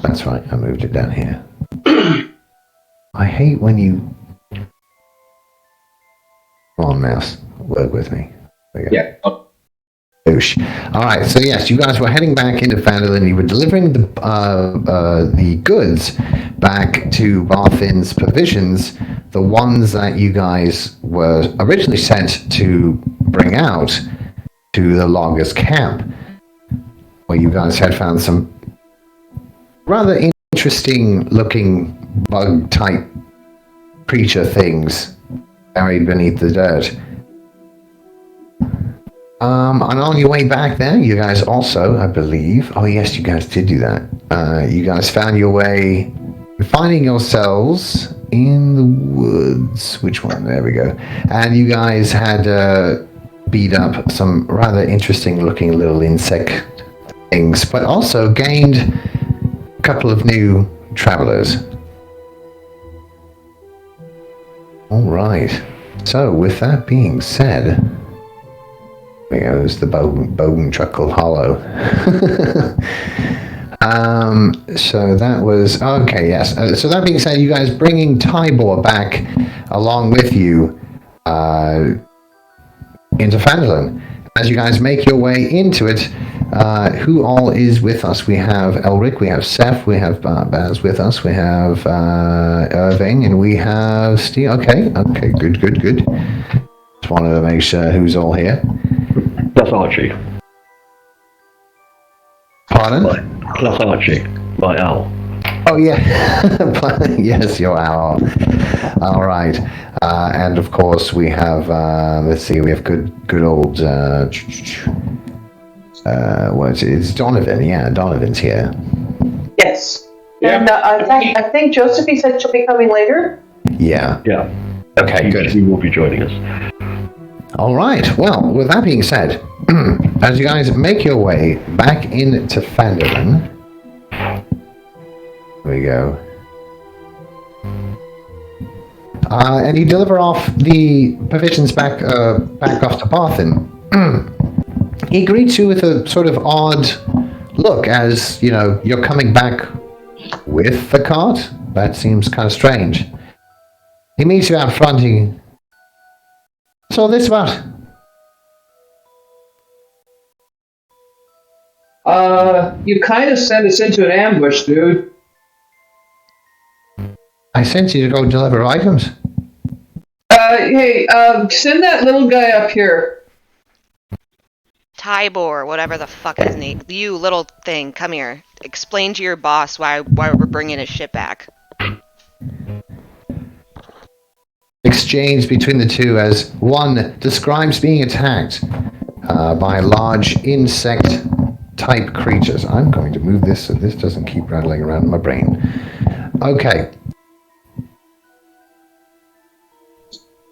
That's right. I moved it down here. I hate when you... Come on, mouse. Work with me. There you go. Yeah. Oosh. All right. So yes, you guys were heading back into Fandolin. You were delivering the goods back to Barthin's provisions, the ones that you guys were originally sent to bring out to the loggers' camp, where you guys had found some rather interesting-looking bug-type creature things buried beneath the dirt. And on your way back there, you guys also, I believe... Oh, yes, you guys did do that. You guys found your way... Finding yourselves in the woods. Which one? There we go. And you guys had beat up some rather interesting-looking little insect things, but also gained a couple of new travelers. All right. So, with that being said... There goes the bone truckle hollow. So that was... Okay, yes. So that being said, you guys bringing Tybor back along with you into Fandolin. As you guys make your way into it, who all is with us? We have Elric, we have Seth, we have Baz with us, we have Irving, and we have Steve. Okay, good. Just wanted to make sure who's all here. Plus Archie. Pardon? Plus Archie, my owl. Oh, yeah. Yes, your owl. All right. And, of course, we have, let's see, we have good old, it's Donovan. Yeah, Donovan's here. Yes. Yeah. And I think Josephine said she'll be coming later. Yeah. Yeah. Okay, good. He will be joining us. All right. Well, with that being said, as you guys make your way back into Fandolin, there we go. And you deliver off the provisions back off to Barthin. He greets you with a sort of odd look as, you know, you're coming back with the cart. That seems kind of strange. He meets you out front. What's all this about? You kind of sent us into an ambush, dude. I sent you to go deliver items. Hey, send that little guy up here. Tybor, whatever the fuck his name. You little thing, come here. Explain to your boss why we're bringing his shit back. Exchange between the two as one describes being attacked by large insect-type creatures. I'm going to move this so this doesn't keep rattling around in my brain. Okay.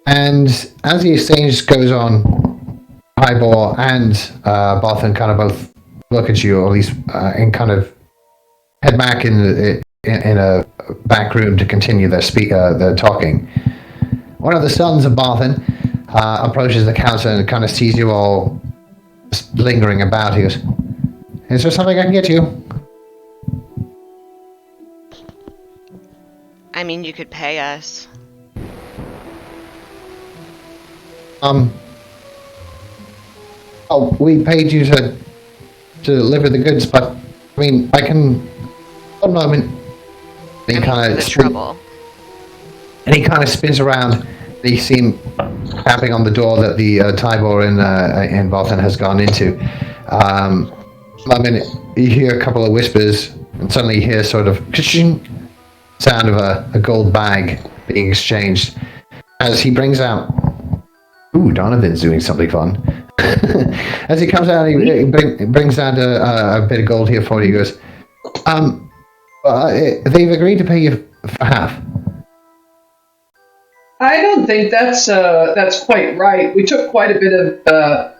And as the exchange goes on, Tybor and Barthen kind of both look at you, or at least and kind of head back in a back room to continue their talking. One of the sons of Barthen approaches the counter and kind of sees you all lingering about. He goes, "Is there something I can get you?" I mean, you could pay us. Oh, we paid you to deliver the goods, but I mean, I can. One moment. He kind of trouble. And he kind of spins around. And you see him tapping on the door that the Tybor in Barthen has gone into. I mean, you hear a couple of whispers, and suddenly you hear sort of ka-ching sound of a gold bag being exchanged as he brings out. Ooh, Donovan's doing something fun. As he comes out, he brings out a bit of gold here for you. He goes, they've agreed to pay you for half. I don't think that's quite right. We took quite a bit of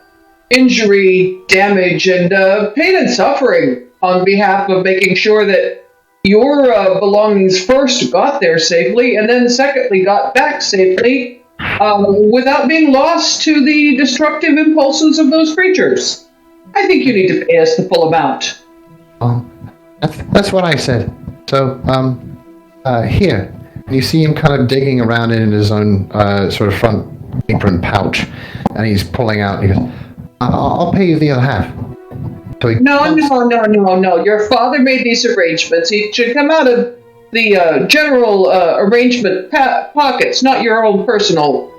injury, damage, and pain and suffering on behalf of making sure that your belongings first got there safely, and then secondly got back safely without being lost to the destructive impulses of those creatures. I think you need to pay us the full amount. Oh, that's what I said. So, here. And you see him kind of digging around in his own sort of front apron pouch, and he's pulling out. He goes, "I'll pay you the other half." So No. Your father made these arrangements. It should come out of the general arrangement pockets, not your own personal.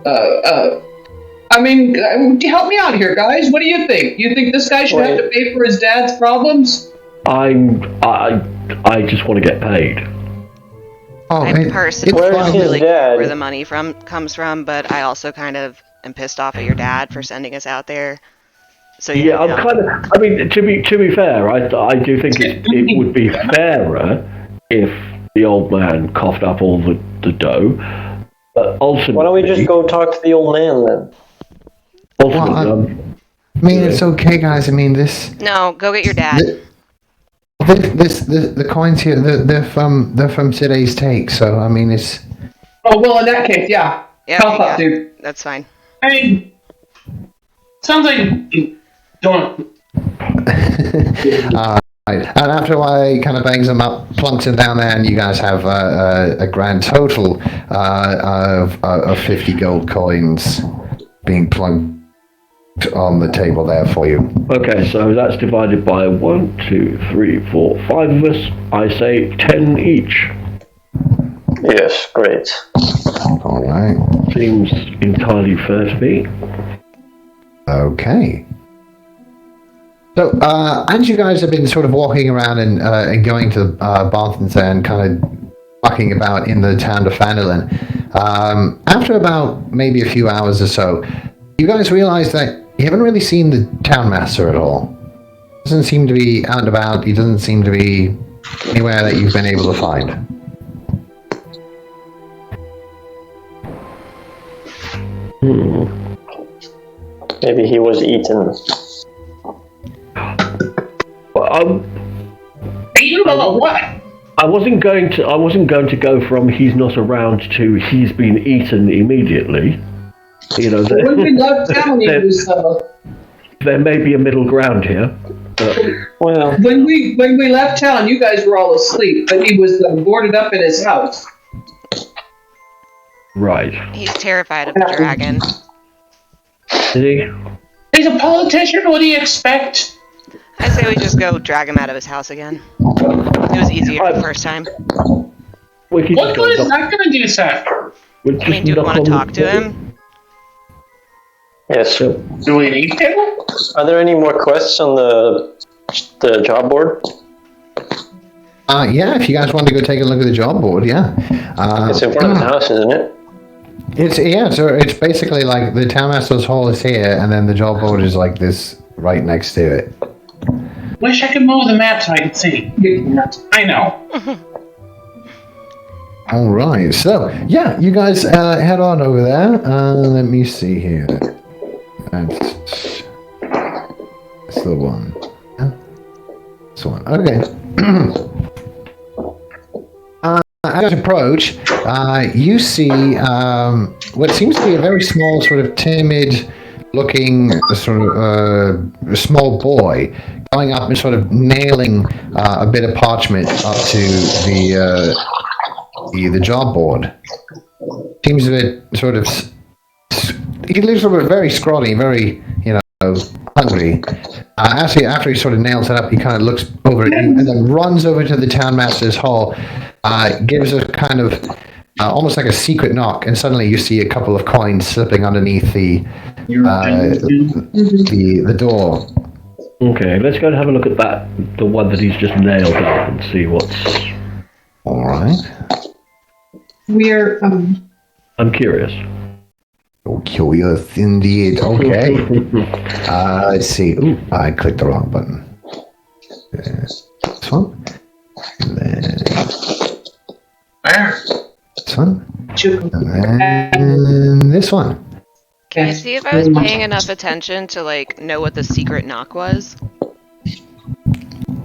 I mean, help me out here, guys. What do you think? You think this guy should have to pay for his dad's problems? I just want to get paid. Oh, I personally Where's don't his really dad? know where the money comes from, but I also kind of am pissed off at your dad for sending us out there. So Yeah, I'm kind of. I mean, to be fair, I do think it would be fairer if the old man coughed up all the dough. But ultimately, Why don't we just go talk to the old man then? Ultimately, I mean, it's okay, guys. I mean, No, go get your dad. the coins here, they're from today's take. So, I mean, it's. Oh, well, in that case, yeah. Yeah, Help out, dude. That's fine. Hey, sounds like you don't. Right. And after a while, he kind of bangs them up, plunks them down there, and you guys have a grand total of 50 gold coins being plunked on the table there for you. okay, so that's divided by 1, 2, 3, 4, 5 of us. I say 10 each. Yes, great. All right. Seems entirely fair to me. Okay. So, as you guys have been sort of walking around and going to Barthen's and kind of walking about in the town of Phandalin, after about maybe a few hours or so, you guys realize that you haven't really seen the town master at all. Doesn't seem to be out and about. He doesn't seem to be anywhere that you've been able to find. Maybe he was eaten. Well, You know what? I wasn't going to go from he's not around to he's been eaten immediately. You know, When we left town, he was. there may be a middle ground here. But Well, When we left town, you guys were all asleep, but he was boarded up in his house. right, He's terrified of the dragon. is he? He's a politician. What do you expect? I say we just go drag him out of his house again. It was easier the first time. We could What just good is go that going to do, sir? we'll I just mean, do we knock want on to the talk to him? yes. Do we need to? Are there any more quests on the job board? Yeah, if you guys want to go take a look at the job board, yeah. It's in front of the house, isn't it? So it's basically like the townmaster's hall is here, and then the job board is like this right next to it. Wish I could move the map so I could see. I know. All right, so yeah, you guys head on over there. Let me see here. That's the one. Yeah. This one. Okay. As you approach, you see what seems to be a very small, sort of timid-looking, sort of small boy going up and sort of nailing a bit of parchment up to the job board. Seems a bit sort of. He looks sort of very scrawny, very hungry. After he sort of nails it up, he kind of looks over at you and then runs over to the townmaster's hall. Gives a kind of almost like a secret knock, and suddenly you see a couple of coins slipping underneath the door. Okay, let's go and have a look at the one that he's just nailed up, and see what's. All right. We're I'm curious. Oh, curious indeed. Okay. Let's see. Ooh, I clicked the wrong button. This one. And then Where? this one. And then this one. Can you see if I was paying enough attention to know what the secret knock was?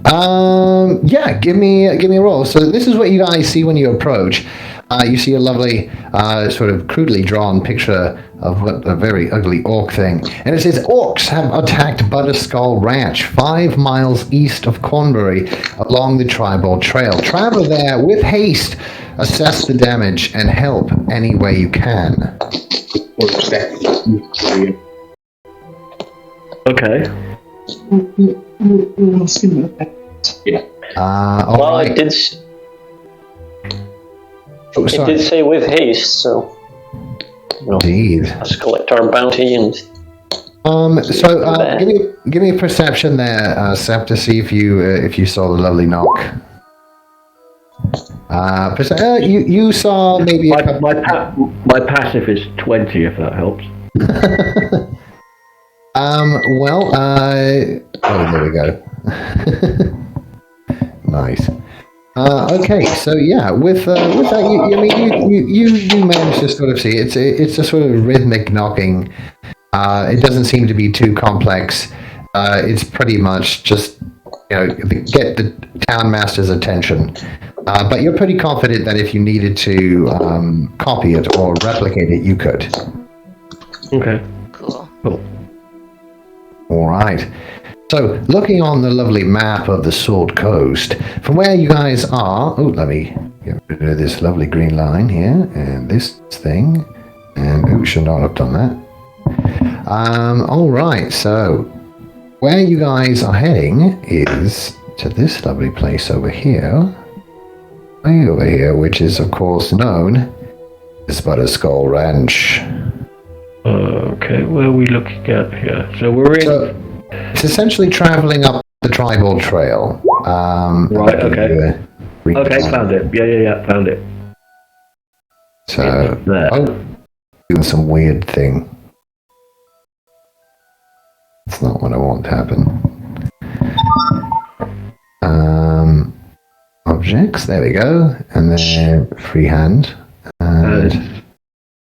Yeah, give me a roll. So this is what you guys see when you approach. you see a lovely, sort of crudely drawn picture of what a very ugly orc thing. And it says, Orcs have attacked Butterskull Ranch, 5 miles east of Cornberry, along the tribal trail. Travel there with haste, assess the damage, and help any way you can. Okay. Yeah. All Well, right. Oh, it sorry. did say with haste, so Indeed. let's collect our bounty and Give me a perception there, Sep, to see if you saw the lovely knock. You saw maybe a couple. My passive is 20, if that helps. There we go. Nice. Okay, so yeah, with that, you manage to sort of see it's a sort of rhythmic knocking. It doesn't seem to be too complex. It's pretty much just get the town master's attention. But you're pretty confident that if you needed to copy it or replicate it, you could. Okay. Cool. All right. So, looking on the lovely map of the Sword Coast, from where you guys are... Oh, let me get rid of this lovely green line here, and this thing, and... should not have done that. Alright, so, where you guys are heading is to this lovely place over here, way over here, which is, of course, known as Butterskull Ranch. Okay, where are we looking at here? So we're in... It's essentially traveling up the tribal trail. Right, okay. Okay, found it. Yeah, found it. So, there. Doing some weird thing. It's not what I want to happen. Objects, there we go. And then freehand. And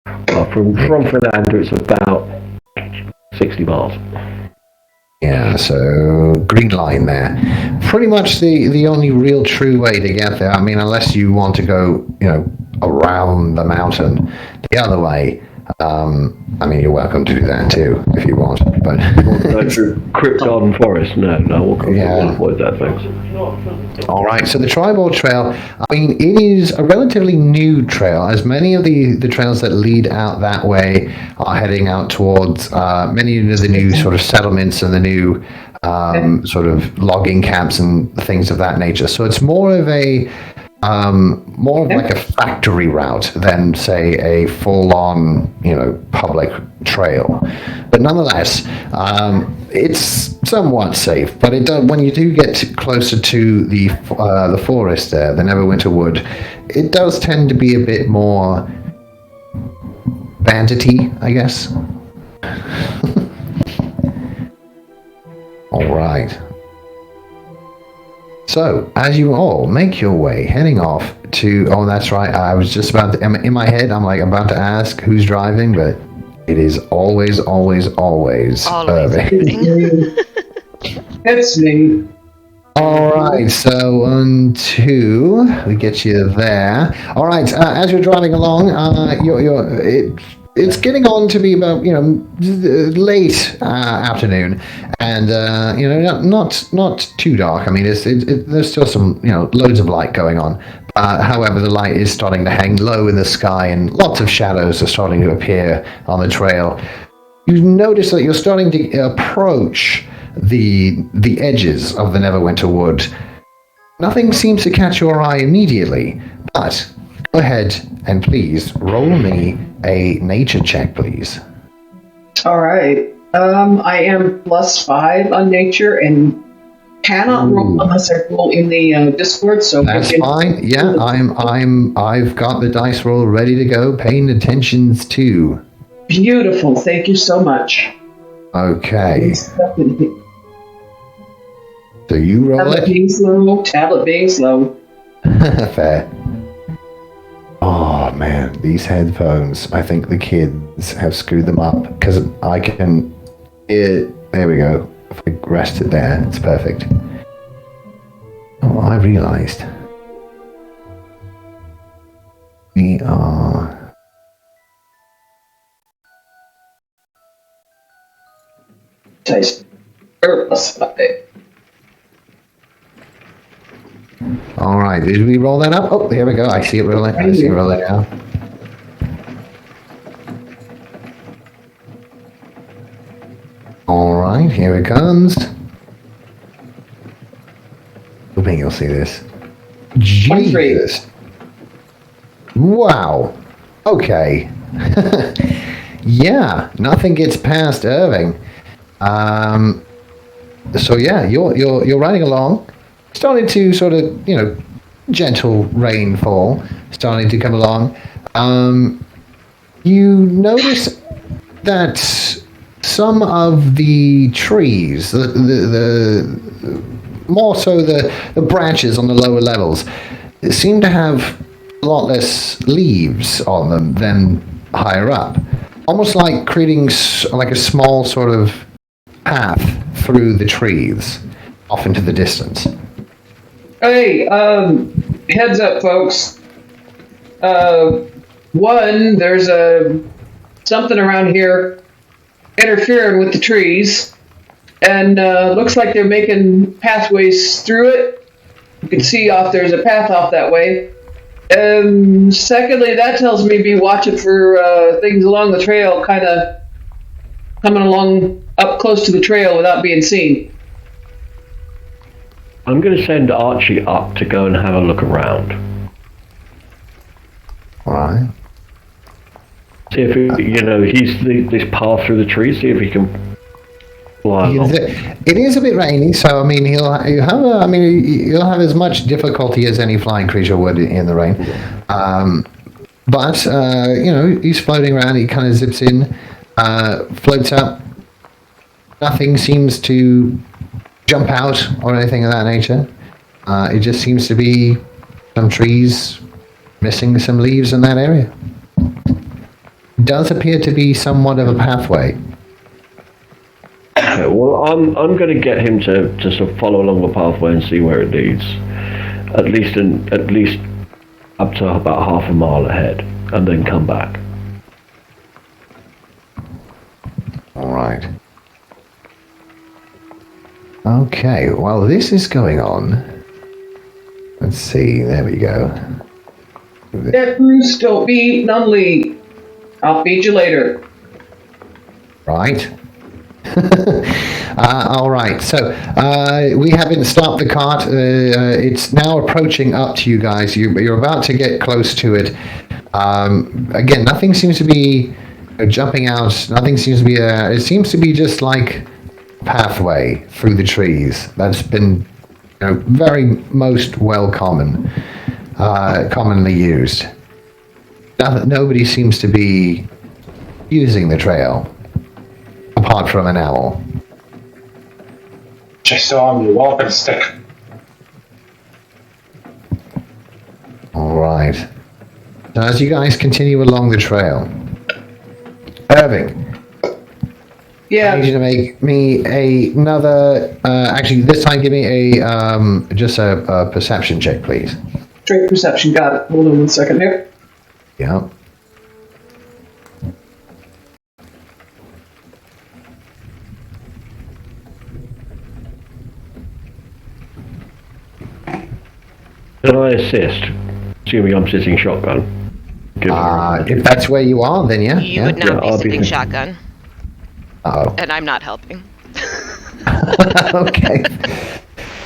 from Fernando, it's about 60 miles. yeah, so green line there. Pretty much the only real true way to get there. I mean, unless you want to go, around the mountain. The other way, I mean, you're welcome to do that too, if you want. But Krypton Forest, no, we'll avoid that, thanks. all right, so the tribal trail, I mean, it is a relatively new trail, as many of the trails that lead out that way are heading out towards many of the new sort of settlements and the new sort of logging camps and things of that nature. So it's more of like a factory route than, say, a full-on, public trail. But nonetheless, it's somewhat safe. But when you do get closer to the forest there, the Neverwinter Wood, it does tend to be a bit more bandity, I guess. All right. So, as you all make your way, heading off to... Oh, that's right. I was just about to... In my head, I'm about to ask who's driving, but it is always Irving. It's me. All right. So, 1, 2... We get you there. All right. As you're driving along, it's getting on to be about late afternoon, and not too dark. I mean, there's still some loads of light going on. However, the light is starting to hang low in the sky, and lots of shadows are starting to appear on the trail. You notice that you're starting to approach the edges of the Neverwinter Wood. Nothing seems to catch your eye immediately, but go ahead and please roll me a nature check, please. All right. I am +5 on nature and cannot roll unless I roll in the Discord. So that's fine. Yeah, I've got the dice roll ready to go. Paying attentions to. Beautiful. Thank you so much. Okay. So you roll Tablet being slow. Tablet being slow. Fair. Oh man, these headphones, I think the kids have screwed them up, because I can there we go. If I rest it there, it's perfect. Oh, I realized we taste. All right, did we roll that up? Oh, here we go. I see it rolling. I see it rolling now. All right, here it comes. Hoping you'll see this. Jesus. Wow. Okay. Yeah, nothing gets past Irving. So yeah, you're riding along, starting to sort of, gentle rainfall starting to come along. You notice that some of the trees, the more so the branches on the lower levels, seem to have a lot less leaves on them than higher up. Almost like creating like a small sort of path through the trees off into the distance. Hey, heads up, folks. One, there's something around here interfering with the trees, and looks like they're making pathways through it. You can see there's a path off that way. Secondly, that tells me be watching for things along the trail, kind of coming along up close to the trail without being seen. I'm going to send Archie up to go and have a look around. All right. See if he's this path through the trees. See if he can fly along. It is a bit rainy, so I mean he'll have as much difficulty as any flying creature would in the rain. But he's floating around. He kind of zips in, floats up. Nothing seems to jump out or anything of that nature. It just seems to be some trees missing some leaves in that area. It does appear to be somewhat of a pathway. Okay, well, I'm going to get him to sort of follow along the pathway and see where it leads. At least up to about half a mile ahead, and then come back. All right. Okay, well, this is going on. Let's see, there we go. Dead Bruce, don't be eating on lead. I'll feed you later. Right. All right, so we haven't stopped the cart. It's now approaching up to you guys. You're about to get close to it. Again, nothing seems to be jumping out. Nothing seems to be it seems to be just like pathway through the trees that's been very most commonly used. Nobody seems to be using the trail apart from an owl. Just saw him, walking stick. All right, so as you guys continue along the trail, Irving, Yeah. I need you to make me another. Actually, this time, give me a perception check, please. Straight perception, got it. Hold on 1 second here. Yeah. Can I assist? Assuming I'm sitting shotgun. If that's where you are, then yeah. You yeah. would not I'll be be sitting thinking. shotgun, Oh. and I'm not helping. Okay.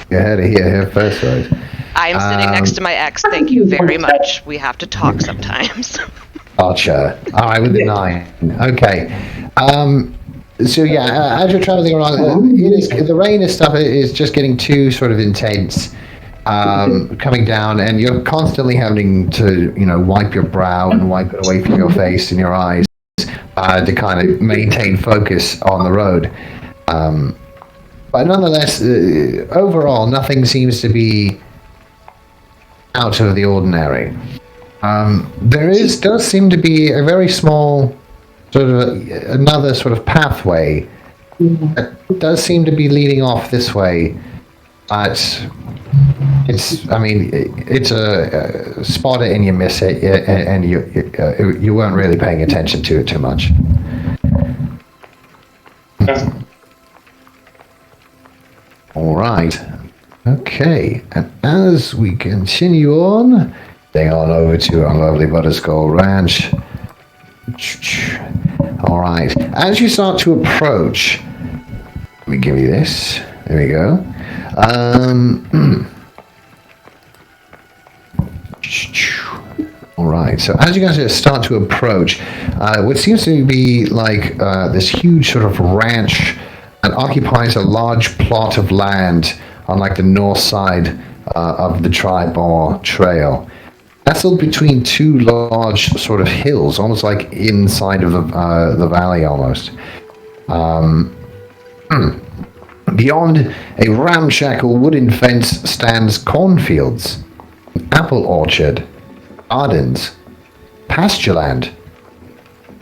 You heard it here first, right? I am sitting next to my ex. Thank you very much. We have to talk sometimes. Gotcha. All right, with the 9. Okay. So yeah, as you're traveling around, the rain and stuff is just getting too sort of intense, coming down, and you're constantly having to, wipe your brow and wipe it away from your face and your eyes to kind of maintain focus on the road. But nonetheless, overall, nothing seems to be out of the ordinary. Does seem to be a very small another sort of pathway that does seem to be leading off this way, but it's a spot it and you miss it, and you weren't really paying attention to it too much. All right. Okay. And as we continue on, heading on over to our lovely Butterskull Ranch. All right. As you start to approach, let me give you this. There we go. All right. So as you guys start to approach, what seems to be like this huge sort of ranch that occupies a large plot of land on like the north side of the Tri-Bar Trail. Nestled between two large sort of hills, almost like inside of the valley almost. Beyond a ramshackle wooden fence stands cornfields, an apple orchard, gardens, pasture land.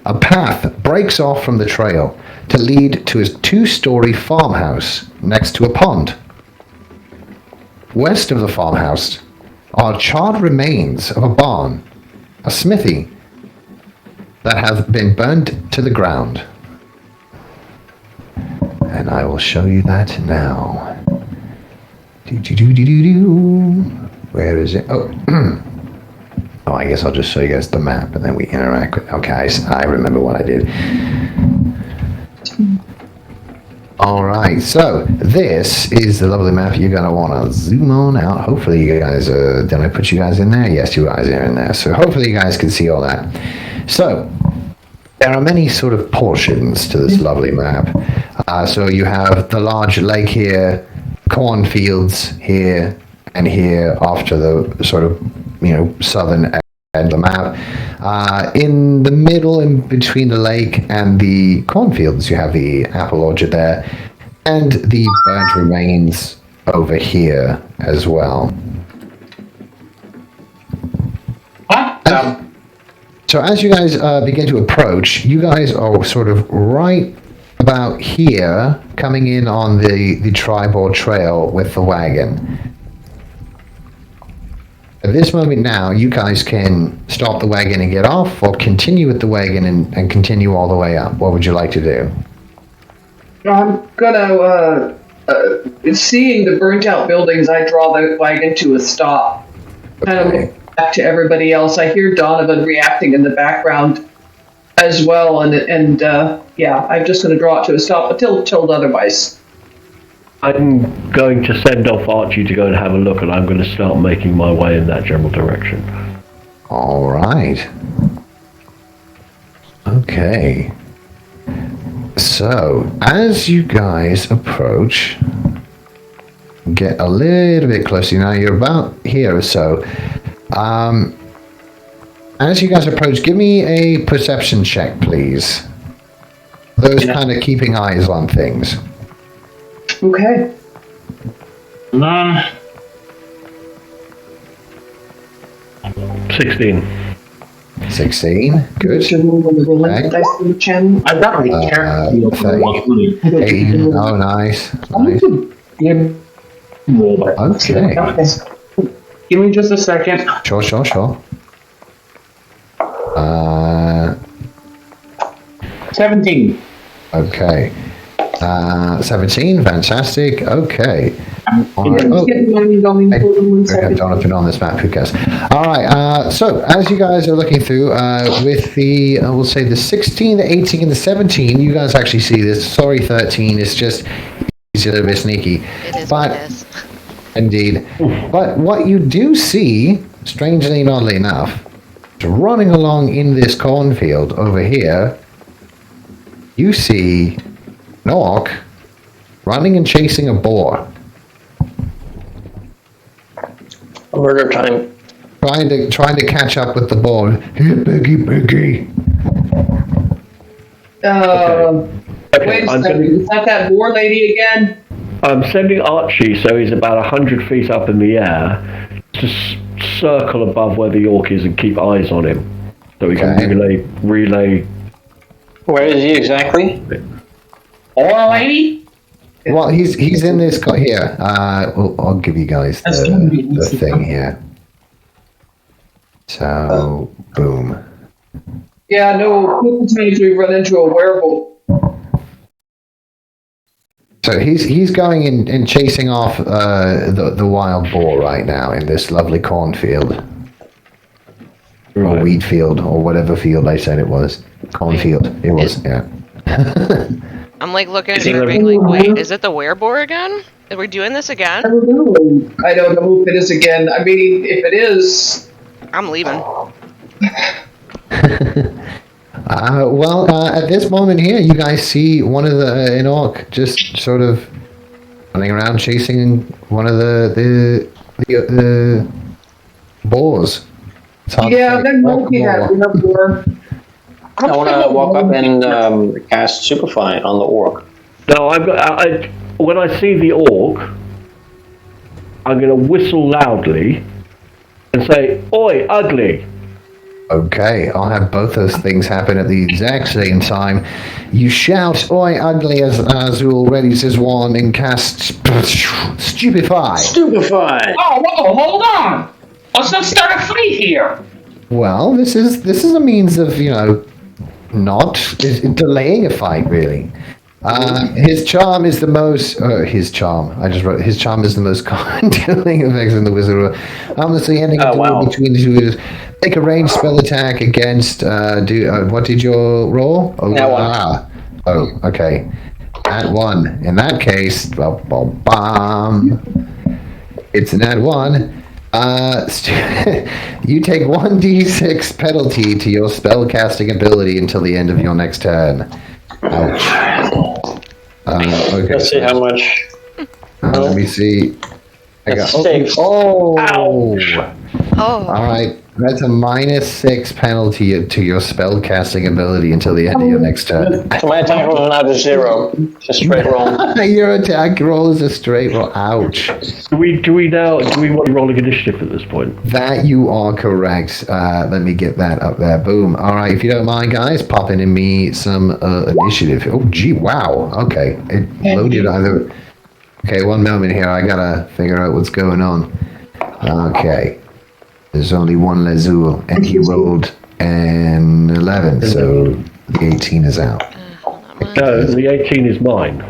A path breaks off from the trail to lead to a two-story farmhouse next to a pond. West of the farmhouse are charred remains of a barn, a smithy, that have been burned to the ground. And I will show you that now. Where is it? Oh, oh, I guess I'll just show you guys the map and then we interact with. Okay, I remember what I did. All right, so this is the lovely map. You're going to want to zoom on out. Hopefully you guys, did I put you guys in there? Yes, you guys are in there. So hopefully you guys can see all that. So there are many sort of portions to this lovely map. So you have the large lake here, cornfields here and here off to the sort of, southern end of the map. In the middle, in between the lake and the cornfields, you have the apple orchard there, and the burnt remains over here as well. What? So as you guys begin to approach, you guys are sort of right about here, coming in on the Tri-Bar Trail with the wagon. At this moment now, you guys can stop the wagon and get off, or continue with the wagon and continue all the way up. What would you like to do? I'm gonna, seeing the burnt out buildings, I draw the wagon to a stop. Kind of look back to everybody else. I hear Donovan reacting in the background as well, and yeah, I'm just gonna draw it to a stop until told otherwise. I'm going to send off Archie to go and have a look, and I'm going to start making my way in that general direction. All right. Okay. So, as you guys approach, get a little bit closer. Now, you're about here or so. As you guys approach, give me a perception check, please. Those kind of keeping eyes on things. Okay. 16. 16. Good. I got my character. 18. Oh, nice. Nice. Okay. Give me just a second. Sure. 17. Okay. 17, fantastic. Okay. All right. Just get money going. Hold on 1 We have second. Jonathan on this map, who cares? All right, so as you guys are looking through, with the, we'll say the 16, the 18, and the 17, you guys actually see this. Sorry, 13, it's just, he's a little bit sneaky. It is what it is. Indeed. But what you do see, strangely and oddly enough, running along in this cornfield over here, you see an orc running and chasing a boar. Murder time. Trying to catch up with the boar. Here, Piggy. Wait a second. Is that war lady again? I'm sending Archie, so he's about 100 feet up in the air, to circle above where the orc is and keep eyes on him, so he can relay. Where is he exactly? Or lady? Well, he's in this here. I'll give you guys the thing here. So, boom. Yeah, no, times we run into a werewolf. So he's going and chasing off the wild boar right now in this lovely cornfield. Or Right. wheat field, or whatever field I said it was. Cornfield. It was, yeah. I'm like looking at Is it her the- being like, wait, is it the werebore again? Are we doing this again? I don't know if it is again. I mean, if it is, I'm leaving. At this moment here, you guys see one of an orc just sort of running around chasing one of the boars. It's hard to yeah, say. there might be that before. I want to walk up and cast Superfly on the orc. No, when I see the orc, I'm going to whistle loudly and say, "Oi, ugly!" Okay, I'll have both those things happen at the exact same time. You shout, "Oi, ugly," as Azul readies his wand and casts Stupefy. Stupefy! Oh, whoa, hold on! Let's not start a fight here! Well, this is a means of, not delaying a fight, really. His charm is the most. His charm. I just wrote. His charm is the most common dealing effects in the wizard world. Harmlessly ending a duel between the two. Make a ranged spell attack against. What did you roll? Oh, Nat 1. Oh, okay. Nat 1. In that case, bomb. It's a nat 1. You take 1d6 penalty to your spell casting ability until the end of your next turn. Ouch. Okay. Let's see how much. Let me see. That's 6. Oh. Oh. All right. That's a -6 penalty to your spell casting ability until the end of your next turn. So my attack roll is now to 0. It's a straight roll. Your attack roll is a straight roll. Ouch. Do we want to be rolling initiative at this point? That you are correct. Let me get that up there. Boom. All right. If you don't mind, guys, popping in me some initiative. Oh, gee. Wow. Okay. It loaded either. Okay. One moment here. I gotta figure out what's going on. Okay. There's only one Lazul, and he rolled an 11, so the 18 is out. No, the 18 is mine.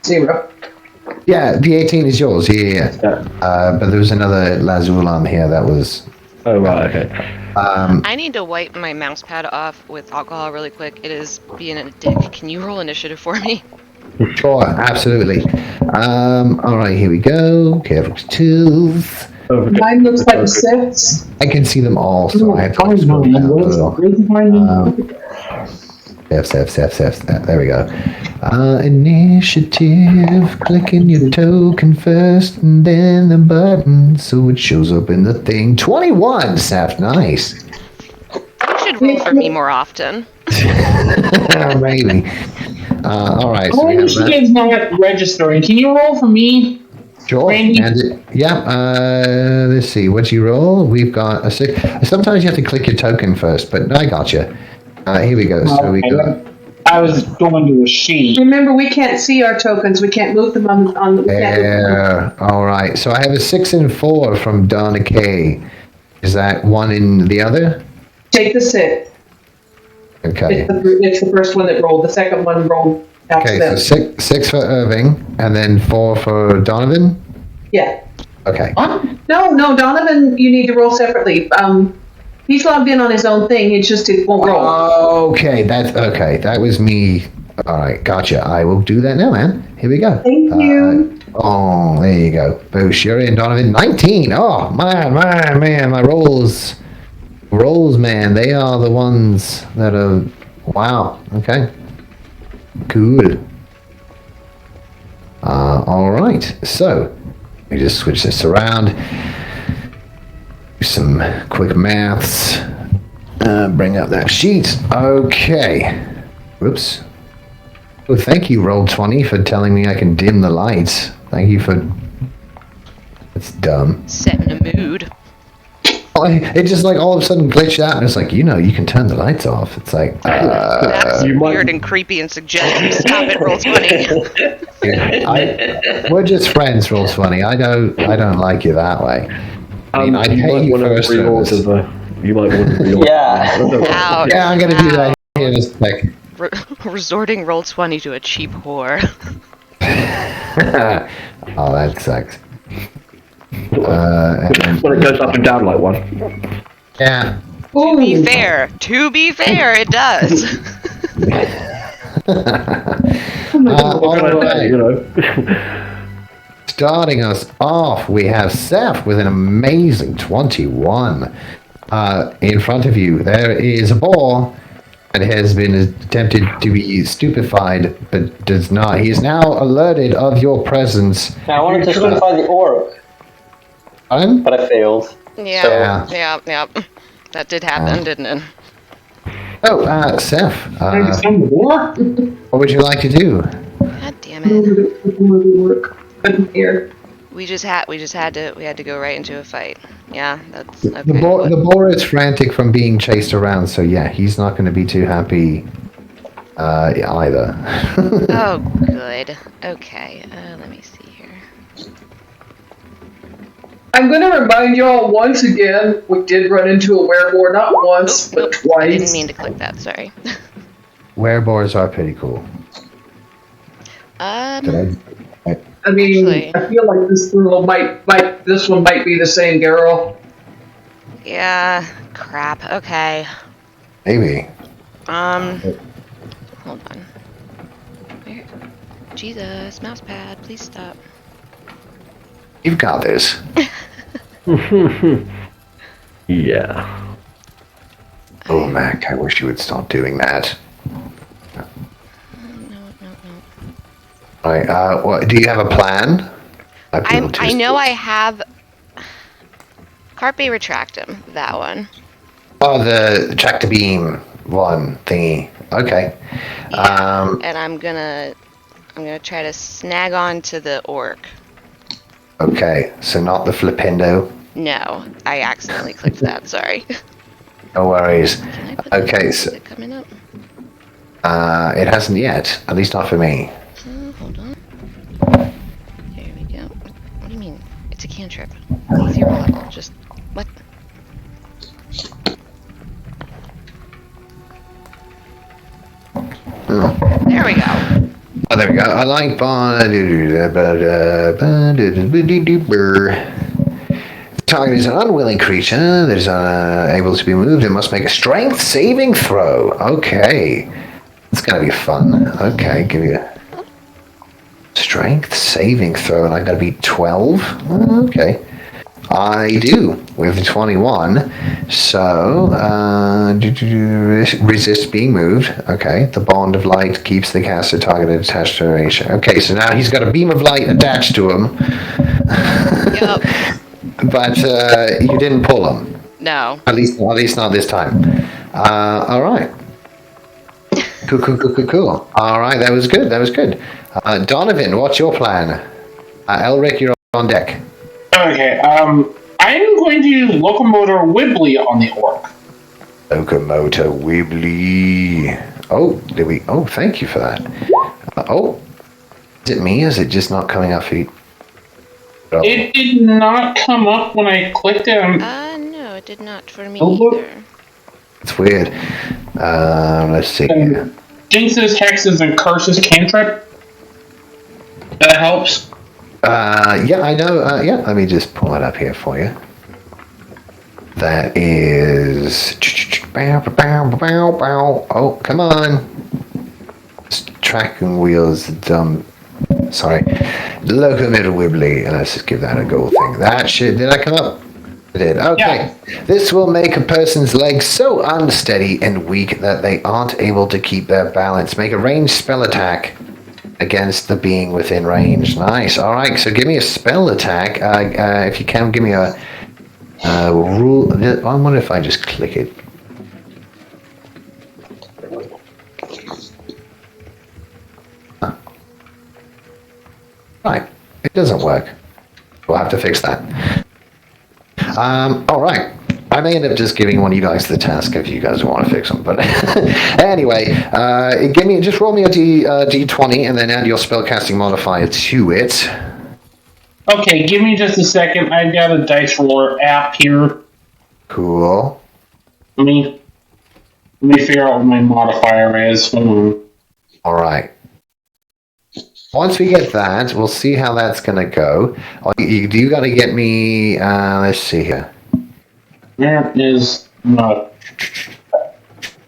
0. Yeah, the 18 is yours. Yeah. But there was another Lazul on here that was. Oh, right, okay. I need to wipe my mouse pad off with alcohol really quick. It is being a dick. Can you roll initiative for me? Sure, absolutely. All right, here we go. Careful tools. Mine looks like 6. I can see them all, so I have to scroll down a little. There we go. Initiative. Clicking your token first, and then the button, so it shows up in the thing. 21, Seth. Nice. You should roll for me more often. Maybe. All right. So Oh, we have she that. is not registering. Can you roll for me? Sure. Randy? Let's see. What'd you roll? We've got a 6. Sometimes you have to click your token first, but I got you. Here we go. So we got. I was going to a sheet. Remember, we can't see our tokens. We can't move them on. We can't move them. There. All right. So I have a 6 and 4 from Donna K. Is that one in the other? Take the 6. Okay. It's the first one that rolled. The second one rolled after Okay. So them. 6 for Irving, and then 4 for Donovan. Yeah. Okay. What? No, Donovan, you need to roll separately. He's logged in on his own thing. It's just it won't roll. Okay. That's okay. That was me. All right. Gotcha. I will do that now, man. Here we go. Thank you. Oh, there you go. Boosh, you're in, Donovan. 19. Oh, man, my rolls, man. They are the ones that are, wow. Okay. Cool. All right. So, let me just switch this around. Do some quick maths. Bring up that sheet. Okay. Whoops. Well, thank you, Roll20, for telling me I can dim the lights. Thank you for... It's dumb. Setting a mood. It just like all of a sudden glitched out, and it's like, you can turn the lights off. It's like, That's you might- weird and creepy and suggestive. Stop it, roll 20. we're just friends, Roll20. I don't like you that way. I mean, I you pay might you want for a to reorder service. you might want to reorder. Yeah. Ouch. Yeah, I'm gonna do that here in a sec. Resorting roll 20 to a cheap whore. Oh, that sucks. Well, it goes up and down like one. Yeah. To be fair, it does. What can I say, you know? Starting us off, we have Seth with an amazing 21. In front of you, there is a boar that has been attempted to be stupefied, but does not. He is now alerted of your presence. Now, I wanted to stupefy the orc, Pardon? but I failed. Yeah. That did happen, didn't it? Oh, Seth, Some war? what would you like to do? God damn it. Work. Here. We had to go right into a fight. Yeah, that's okay. The boar is frantic from being chased around, so yeah, he's not going to be too happy either. Oh, good. Okay, let me see here. I'm going to remind y'all once again, we did run into a werewolf, not once, but twice. I didn't mean to click that, sorry. Wereboars are pretty cool. I mean, Actually. I feel like this girl this one might be the same girl. Yeah, crap, okay. Maybe. Hold on. Where? Jesus, mouse pad, please stop. You've got this. Yeah. Oh, Mac, I wish you would stop doing that. No. Right, what, do you have a plan? I know I have Carpe Retractum, that one. Oh, the tractor beam one thingy. Okay. Yeah, and I'm gonna try to snag on to the orc. Okay, so not the flipendo. No, I accidentally clicked that, sorry. No worries. Can I put Okay, that? so Is it coming up? it hasn't yet, at least not for me. Hold on. Here we go. What do you mean? It's a cantrip. Zero level. Just what? There we go. Oh, there we go. I like target is an unwilling creature that is unable to be moved. It must make a strength saving throw. Okay. It's going to be fun. Okay, give you a strength saving throw, and I got to be 12. Okay. I do with 21. So, resist being moved. Okay. The bond of light keeps the caster targeted attached to a ratio. Okay, so now he's got a beam of light attached to him. Yep. But you didn't pull him. No. At least not this time. All right. Cool. All right, that was good. Donovan, what's your plan? Elric, you're on deck. Okay, I'm going to use Locomotor Wibbly on the orc. Locomotor Wibbly. Oh, did we? Oh, thank you for that. Is it me? Or is it just not coming up for you? Oh. It did not come up when I clicked it. No, it did not for me either. It's weird. Let's see. Jinxes, hexes, and curses cantrip. That helps. Yeah, I know. Yeah, let me just pull it up here for you. That is. Oh, come on. This tracking wheels, dumb. Sorry. Locomotor Wibbly. And let's just give that a go thing. That shit. Did I come up? It did. Okay. Yeah. This will make a person's legs so unsteady and weak that they aren't able to keep their balance. Make a ranged spell attack against the being within range. Nice. All right. So give me a spell attack. If you can, give me a rule. I wonder if I just click it. Right. It doesn't work. We'll have to fix that. All right. I may end up just giving one of you guys the task if you guys want to fix them. But anyway, just roll me a d20 and then add your spellcasting modifier to it. Okay, give me just a second. I've got a dice roller app here. Cool. Let me figure out what my modifier is. All right. Once we get that, we'll see how that's going to go. You got to get me. Let's see here. There is no.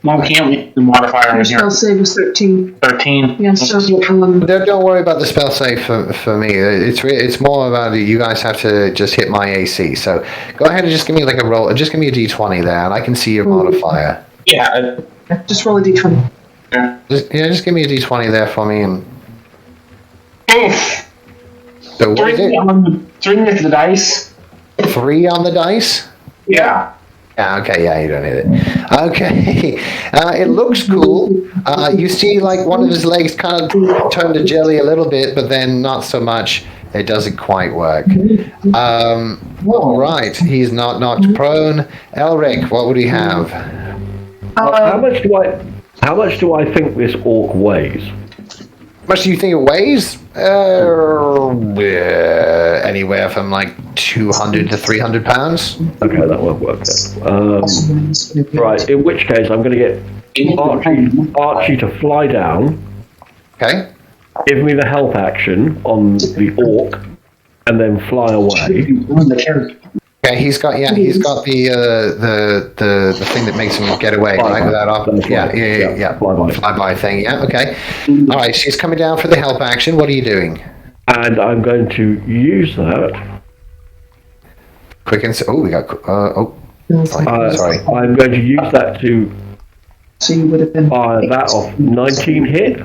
No, can't we? The modifier Your is here. spell save is 13. 13. Yeah, so Don't worry about the spell save for me. It's more about you guys have to just hit my AC. So go ahead and just give me like a roll. Just give me a D20 there, and I can see your modifier. Yeah. just roll a d20. Just give me a D20 there for me. And Oof. so what is it? Three with the dice. 3 on the dice. Yeah. Okay, yeah, you don't need it. Okay, it looks cool. You see, like, one of his legs kind of turn to jelly a little bit, but then not so much. It doesn't quite work. All right, he's not knocked prone. Elric, what would he have? How much do I think this orc weighs? How much do you think it weighs? Anywhere from like 200 to 300 pounds. Okay, that won't work then. Right, in which case I'm going to get Archie to fly down, Okay. give me the help action on the orc, and then fly away. Okay, he's got the thing that makes him get away, right? Without off. Yeah. Flyby thing. Yeah. Okay. All right. She's coming down for the help action. What are you doing? And I'm going to use that. Quick and we got. Sorry. I'm going to use that to So you would have been. fire that off 19 hit.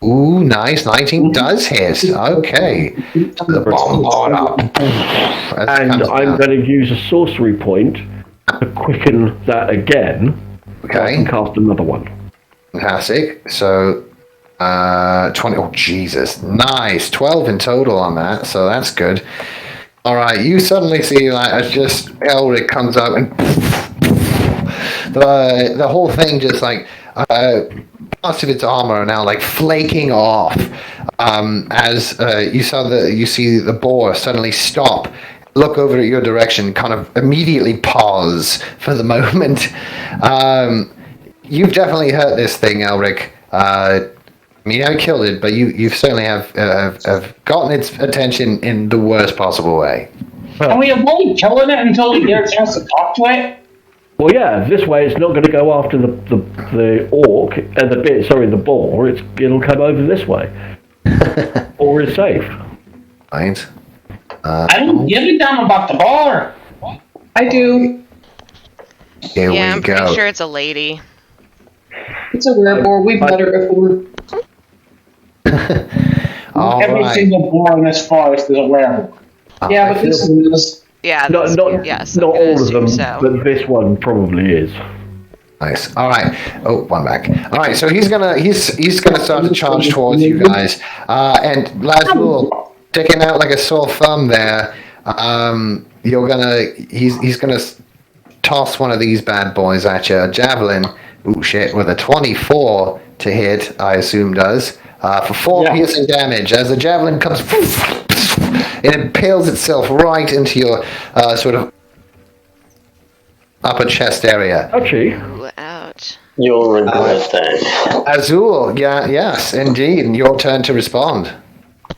Ooh, nice. 19 does hit. Okay. The bomb poured up. And I'm going to use a sorcery point to quicken that again. Okay. And cast another one. Fantastic. So, 20. Oh, Jesus. Nice. 12 in total on that. So that's good. All right. You suddenly see, like, as just Elric comes up and the whole thing just like parts of its armor are now like flaking off. As you see the boar suddenly stop, look over at your direction, kind of immediately pause for the moment. You've definitely hurt this thing, Elric. I mean, you haven't killed it, but you certainly have gotten its attention in the worst possible way. Can we avoid killing it until we get a chance to talk to it? Well, yeah. This way, it's not going to go after the orc and the boar. It'll come over this way. Or is safe. Right. I don't give a damn about the bar. I do. Here we I'm go. pretty sure it's a lady. It's a wereboar. We've met her before. All Every right. single boar in this forest is a werewolf. Yeah, but this one is. Yeah, Not yes, I'm not gonna all of them, assume so. but this one probably is. Nice. All right. Oh, one back. All right. So he's gonna start to charge towards you guys. And Lazul, sticking out like a sore thumb there. He's gonna toss one of these bad boys at you. A javelin. Ooh, shit! With a 24 to hit, I assume does for 4 piercing damage. As the javelin comes, it impales itself right into your sort of upper chest area. Actually, Ooh, ouch. You'll regret that. Azul, yes, indeed. And your turn to respond.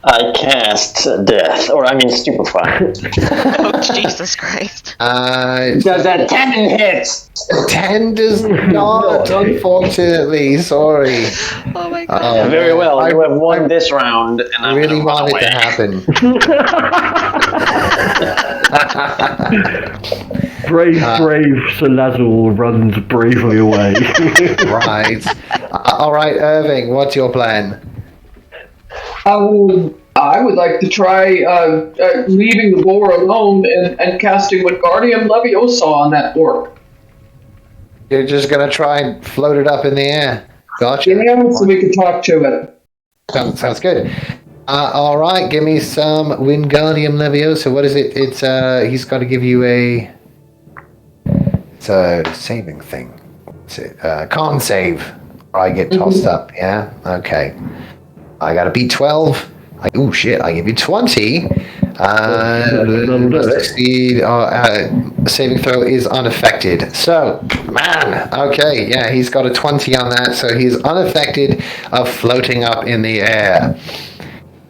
I cast death, stupefy. Oh, Jesus Christ. Does that 10 hits? 10 does not, unfortunately. Sorry. Oh my god. Very well. You have won this round, and I I'm really gonna run want it away. to happen. brave Sir Lazul runs bravely away. Right. All right, Irving, what's your plan? I would like to try leaving the boar alone and casting Wingardium Leviosa on that orc. You're just going to try and float it up in the air. Gotcha. Yeah, so we can talk to it. Sounds good. All right, give me some Wingardium Leviosa. What is it? It's he's got to give you it's a saving thing. What's it? Con save. Or I get tossed up. Yeah. Okay. I got to beat 12. Oh shit! I give you 20. Must succeed. Saving throw is unaffected. So, man, okay, yeah, he's got a 20 on that, so he's unaffected of floating up in the air.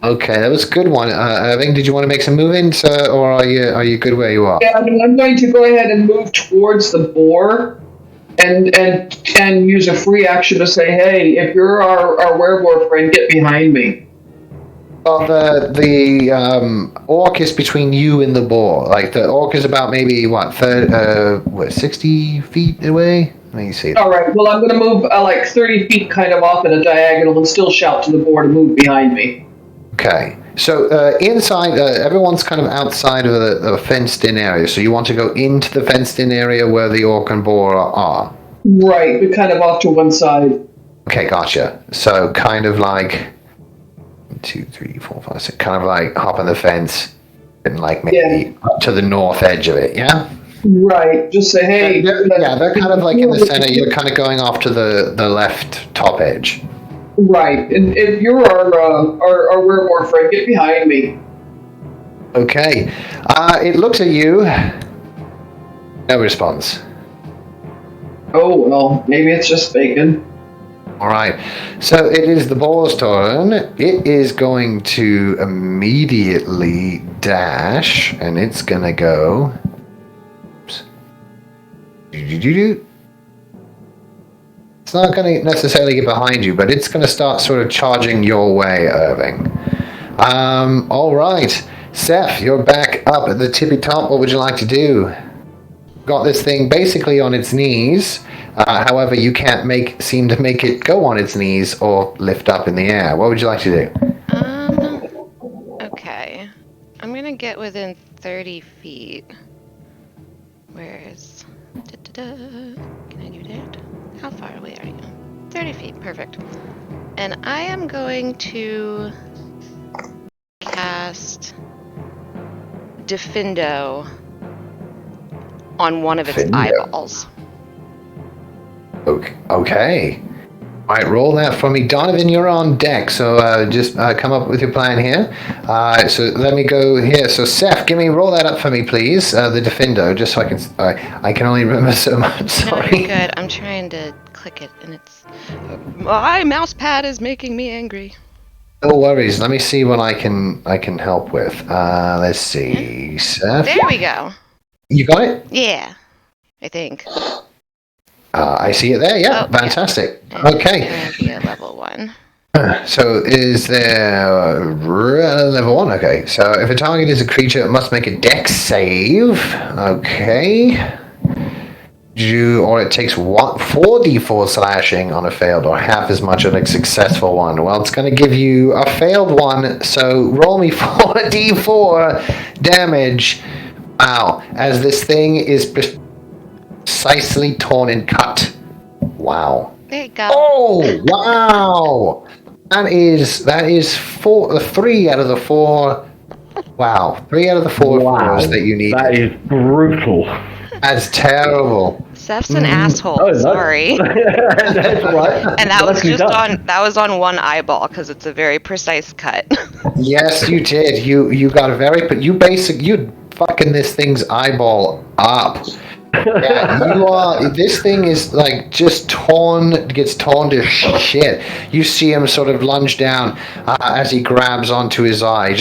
Okay, that was a good one. Irving, did you want to make some movements, or are you good where you are? Yeah, I'm going to go ahead and move towards the boar, and use a free action to say, "Hey, if you're our werewolf friend, get behind me." Well, the orc is between you and the boar. Like the orc is about maybe 60 feet away. Let me see. All right. Well, I'm going to move like 30 feet, kind of off at a diagonal, and still shout to the boar to move behind me. Okay, so inside, everyone's kind of outside of the fenced-in area. So you want to go into the fenced-in area where the orc and boar are. Right, but kind of off to one side. Okay, gotcha. So kind of like 1, 2, 3, 4, 5, 6. Kind of like hop on the fence and like maybe up to the north edge of it. Yeah. Right. Just say, "Hey." They're kind of like in the center. You're kind of going off to the left top edge. Right, and if you're our werewolf friend, get behind me. Okay. It looks at you. No response. Oh well, maybe it's just bacon. All right. So it is the boar's turn. It is going to immediately dash, and it's gonna go. Oops. It's not going to necessarily get behind you, but it's going to start sort of charging your way, Irving. All right. Seth, you're back up at the tippy top. What would you like to do? Got this thing basically on its knees. However, you can't seem to make it go on its knees or lift up in the air. What would you like to do? Okay. I'm gonna get within 30 feet. Where's... Can I do that? How far away are you? 30 feet, perfect. And I am going to cast Defendo on one of its eyeballs. Okay. All right, roll that for me. Donovan, you're on deck, so just come up with your plan here. So let me go here. So Seth, roll that up for me, please. The Defendo, just so I can only remember so much. Sorry. No, you're good. I'm trying to click it, and it's... My mouse pad is making me angry. No worries. Let me see what I can help with. Let's see, Seth. There we go. You got it? Yeah, I think. I see it there. Yeah, fantastic. Yeah. Okay. It's gonna be a level 1. So is there level 1? Okay. So if a target is a creature, it must make a dex save. Okay. Or it takes 4d4 slashing on a failed, or half as much on a successful one. Well, it's going to give you a failed one, so roll me 4d4 damage. Wow. As this thing is precisely torn and cut. Wow. There you go. Oh, wow. That is 3 out of the 4. Wow. 3 out of the 4 fours that you need. That is brutal. That's terrible. Seth's an asshole. Oh, sorry. That's right. And that was Nicely just done. on one eyeball because it's a very precise cut. Yes, you did. You got a but you fucking this thing's eyeball up. Yeah, this thing is like just gets torn to shit. You see him sort of lunge down as he grabs onto his eye.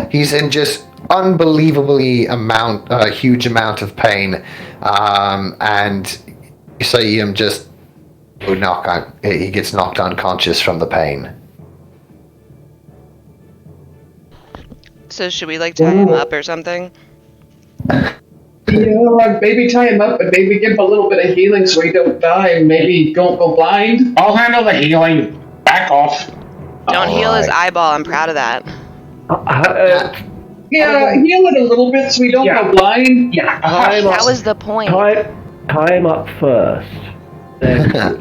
He's in just unbelievably huge amount of pain, and you see him just he gets knocked unconscious from the pain. So should we tie him up or something? Yeah, maybe tie him up and maybe give him a little bit of healing so he don't die and maybe don't go blind. I'll handle the healing. Back off. Don't heal his eyeball. I'm proud of that. Yeah, heal it a little bit so we don't go blind. Yeah. That was the point. Tie him up first. Yeah,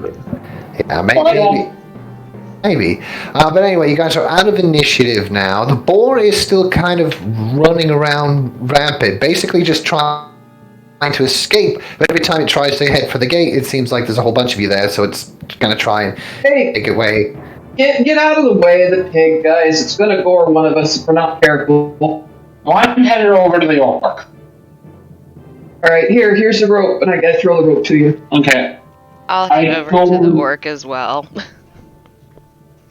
maybe. But anyway, you guys are out of initiative now. The boar is still kind of running around rampant, basically just trying to escape. But every time it tries to head for the gate, it seems like there's a whole bunch of you there, so it's going to try and take away. Get out of the way of the pig, guys. It's going to gore one of us if we're not careful. Well, I'm headed over to the orc. All right, here's the rope, and I got to throw the rope to you. Okay. I'll head over to the orc as well.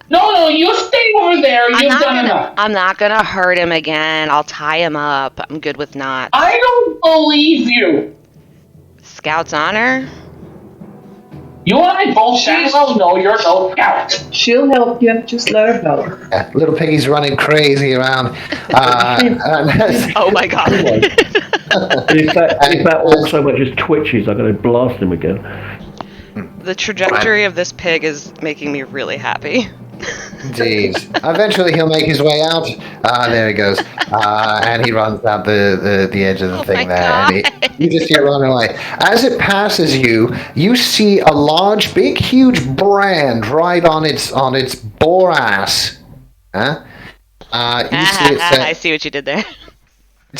No, you stay over there. You've done enough. I'm not gonna hurt him again. I'll tie him up. I'm good with knots. I don't believe you. Scout's honor? You and I both Shadow know you're no scout. She'll help you. Just let her go. Yeah, little piggy's running crazy around. Oh my god. If that orc so much as twitches, I'm going to blast him again. The trajectory of this pig is making me really happy. Indeed. Eventually he'll make his way out. There he goes. And he runs out the edge of the thing there. And you just see it running away. As it passes you, you see a large, big, huge brand right on its boar ass. Huh? You see it I see what you did there. It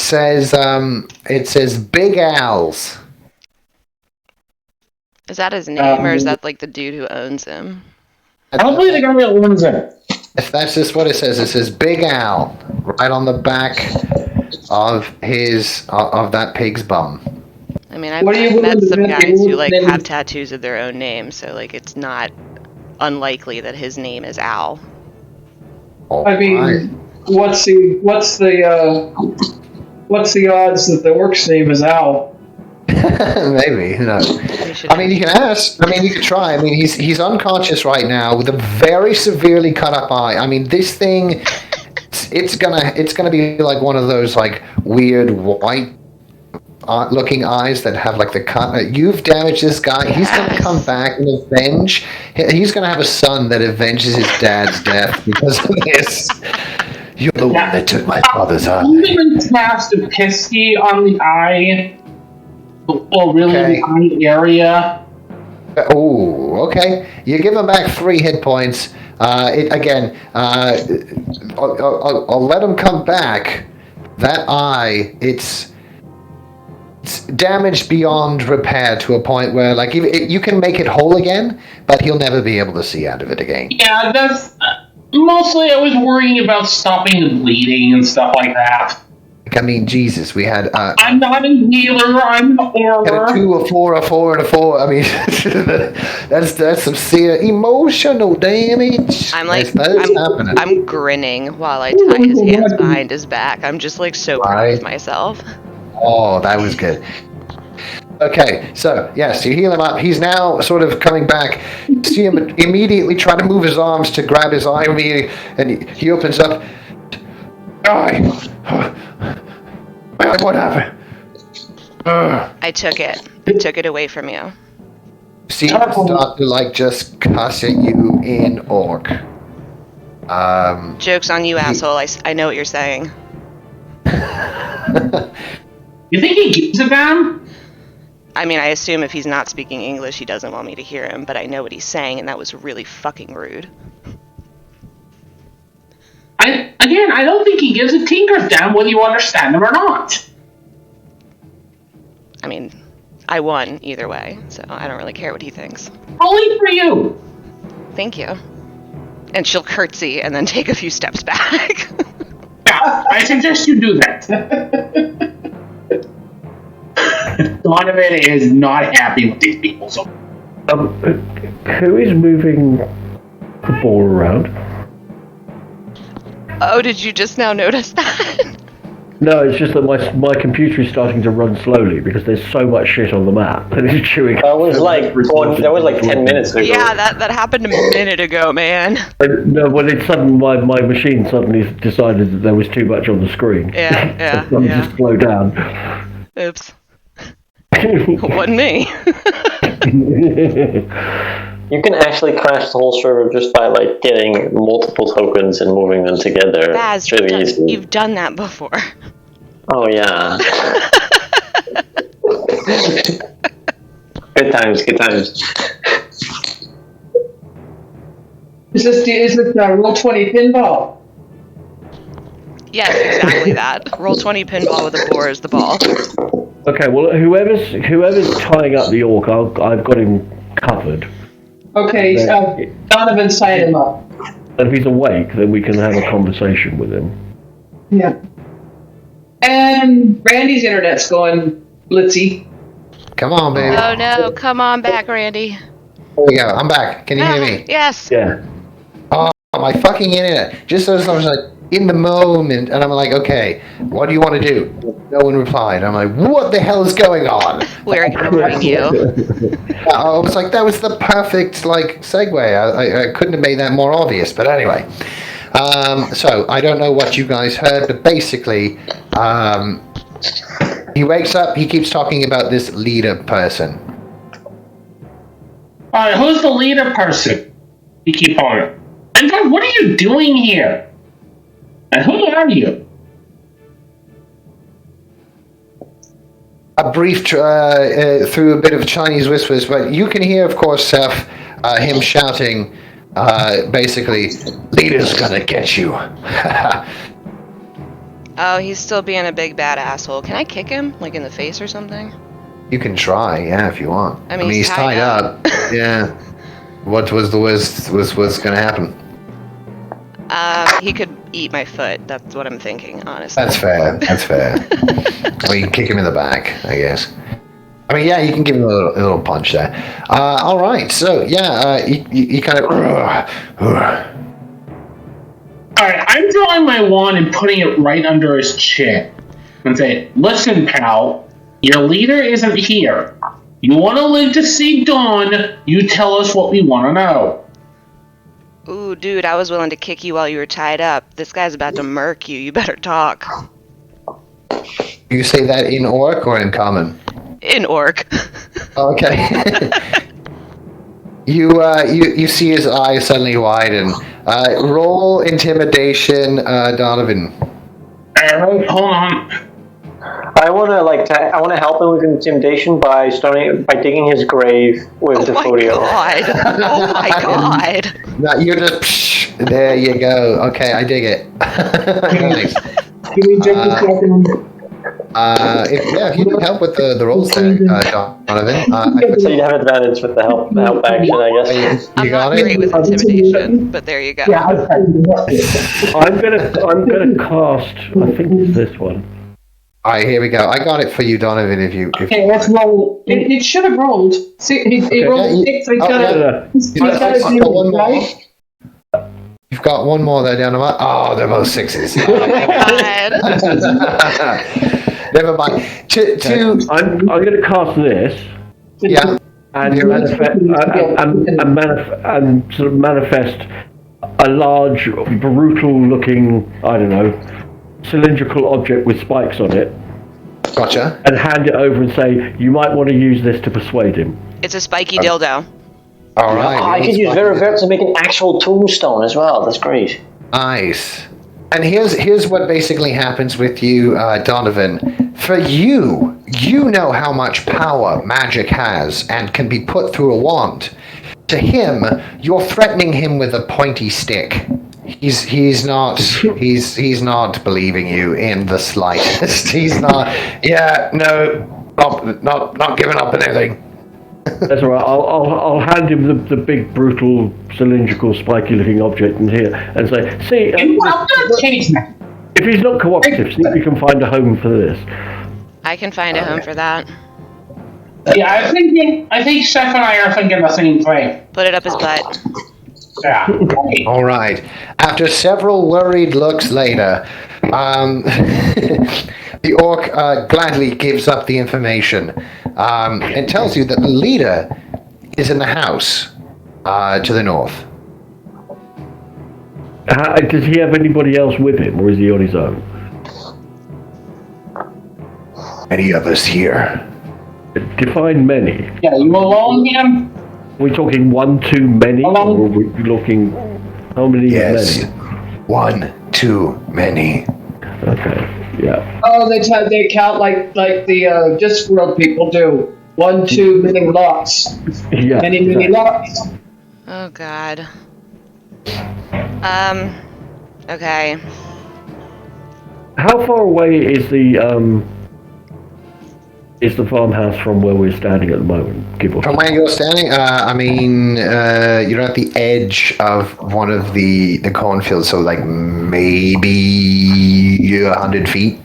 says Big Al's. Is that his name, or is that like the dude who owns him? I don't believe the guy that owns it. If that's just what it says. It says Big Al right on the back of that pig's bum. I mean, I've met some guys who like have tattoos of their own name, so like it's not unlikely that his name is Al. I mean, what's the odds that the orc's name is Al? Maybe, who knows? I mean, you can ask. I mean, you could try. I mean, he's unconscious right now with a very severely cut up eye. I mean, this thing, it's gonna be like one of those like weird white looking eyes that have like the cut. You've damaged this guy. He's gonna come back and avenge. He's gonna have a son that avenges his dad's death because of this. You're the one that took my father's eye. Even cast a pisky on the eye. Oh, really? Okay. The eye area. Oh, okay. You give him back 3 hit points. I'll let him come back. That eye, it's damaged beyond repair to a point where, like, you can make it whole again, but he'll never be able to see out of it again. Yeah, that's mostly. I was worrying about stopping the bleeding and stuff like that. I mean, Jesus, we had. I'm not a healer. I'm an aura. A 2, a 4, a 4, and a 4. I mean, that's some serious emotional damage. I'm grinning while I tie his hands behind his back. I'm just like so proud of myself. Oh, that was good. Okay, so yes, you heal him up. He's now sort of coming back. You see him immediately try to move his arms to grab his eye, and he opens up. What happened? I took it away from you. See him start to like just cuss at you in orc. Joke's on you, asshole. I know what you're saying. You think he gives a damn? I mean, I assume if he's not speaking English, he doesn't want me to hear him, but I know what he's saying, and that was really fucking rude. I don't think he gives a tinker's damn whether you understand him or not. I mean, I won either way, so I don't really care what he thinks. Only for you. Thank you. And she'll curtsy and then take a few steps back. Yeah, I suggest you do that. Donovan is not happy with these people. So, who is moving the ball around? Oh, did you just now notice that? No, it's just that my computer is starting to run slowly because there's so much shit on the map and it's chewing. That was like 10 minutes ago. Yeah, that happened a minute ago, man. No, well, it's sudden. My machine suddenly decided that there was too much on the screen. Yeah. Just slow down. Oops. Wasn't me. You can actually crash the whole server just by like getting multiple tokens and moving them together. Baz, it's really easy. You've done that before. Oh yeah. Good times. Is this roll 20 pinball? Yes, exactly that. Roll 20 pinball with a boar is the ball. Okay, well, whoever's tying up the orc, I've got him covered. Okay, Donovan signed him up. And if he's awake, then we can have a conversation with him. Yeah. And Randy's internet's going blitzy. Come on, baby. Oh no, come on back, Randy. There we go. I'm back. Can you hear me? Yes. Yeah. my fucking internet. Just as I was like in the moment, and I'm like, okay, what do you want to do? No one replied. I'm like, what the hell is going on? We're ignoring you. I was like, that was the perfect like segue. I couldn't have made that more obvious. But anyway, so I don't know what you guys heard, but basically, he wakes up. He keeps talking about this leader person. Alright, who's the leader person? You keep on. And God, what are you doing here? And who are you? A brief through a bit of Chinese whispers, but you can hear, of course, Seth, him shouting, basically, "Leader's gonna get you." Oh, he's still being a big bad asshole. Can I kick him, like in the face or something? You can try, yeah, if you want. I mean, he's tied up. Yeah. What was the worst? What's gonna happen? He could eat my foot. That's what I'm thinking, honestly. That's fair. That's fair. Or you can kick him in the back, I guess. I mean, yeah, you can give him a little punch there. All right, so yeah, you kind of. Alright, I'm drawing my wand and putting it right under his chin. And say, listen, pal, your leader isn't here. You want to live to see dawn, you tell us what we want to know. Ooh, dude, I was willing to kick you while you were tied up. This guy's about to murk you. You better talk. You say that in Orc or in Common? In Orc. Okay. You see his eyes suddenly widen. Roll intimidation, Donovan. Alright, hold on. I want to help him with intimidation by digging his grave with the folio. Oh my god. No, you're just there. You go. Okay, I dig it. Nice. Give me just a second. If you need help with the rolls there, Donovan. So you have advantage with the help action, I guess. I'm got not it? great with intimidation, but there you go. Yeah, I'm gonna cast. I think it's this one. All right, here we go. I got it for you, Donovan. If okay, let's roll. It should have rolled. See, he rolled 6, so he's got one more. right? You've got one more there, Donovan. Oh, they're both 6s. Never mind. I'm going to cast this. Yeah. And sort of manifest a large, brutal-looking, I don't know, cylindrical object with spikes on it. Gotcha. And hand it over and say, you might want to use this to persuade him. It's a spiky dildo. All right. I could use Verivert to make an actual tombstone as well. That's great. Nice. And here's what basically happens with you, Donovan. For you know how much power magic has and can be put through a wand. To him, you're threatening him with a pointy stick. He's not believing you in the slightest. He's not. Yeah, no, not giving up anything. That's all right. I'll hand him the big, brutal, cylindrical, spiky-looking object in here and say, see, if he's not cooperative, see if you can find a home for this. I can find a home for that. Yeah, I think Steph and I are thinking the same thing. Put it up his butt. Yeah. All right. After several worried looks later, the orc gladly gives up the information and tells you that the leader is in the house to the north. Does he have anybody else with him, or is he on his own? Any of us here? Define many. Yeah, you alone here? Are we talking one too many, or are we looking how many? Yes, many? one too many. Okay, yeah. Oh, they count like the Discworld people do. 1, 2, many lots. Yeah, Many lots. Oh god. Okay. How far away is the farmhouse from where we're standing at the moment? Give or From where you're standing, I mean, you're at the edge of one of the cornfields, so like maybe 100 feet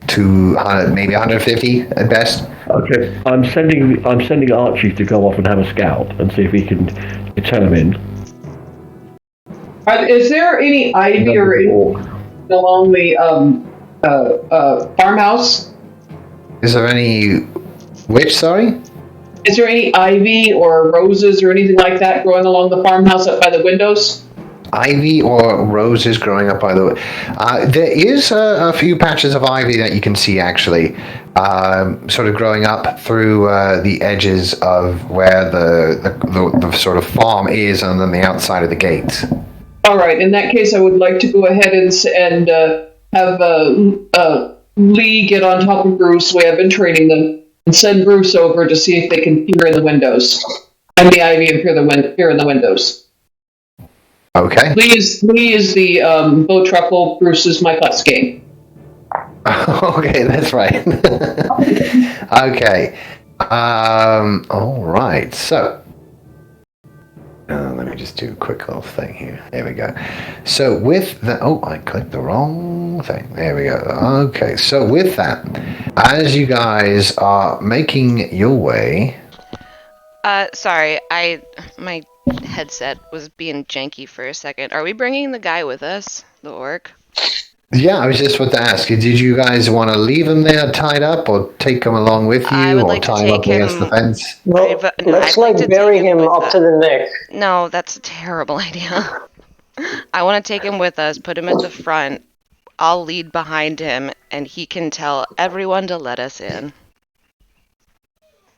to maybe 150 at best. Okay, I'm sending Archie to go off and have a scout and see if he can determine Is there any ivy or anything along the farmhouse? Is there any which? Sorry. Is there any ivy or roses or anything like that growing along the farmhouse up by the windows? Ivy or roses growing up by the way. There is a few patches of ivy that you can see actually, sort of growing up through the edges of where the sort of farm is, and then the outside of the gate. All right. In that case, I would like to go ahead and have Lee get on top of Bruce. We have been training them, and send Bruce over to see if they can peer in the windows, and the ivy and peer in the windows. Okay. Lee is the bow truckle. Bruce is my class game. Okay, that's right. Okay. All right. So, let me just do a quick little thing here. There we go. So with the I clicked the wrong thing. There we go. Okay. So with that, as you guys are making your way. Sorry, my headset was being janky for a second. Are we bringing the guy with us, the orc? Yeah, I was just about to ask you, did you guys want to leave him there tied up, or take him along with you, or tie him up against the fence? Well, let's bury him up to the neck. No, that's a terrible idea. I want to take him with us, put him at the front. I'll lead behind him, and he can tell everyone to let us in.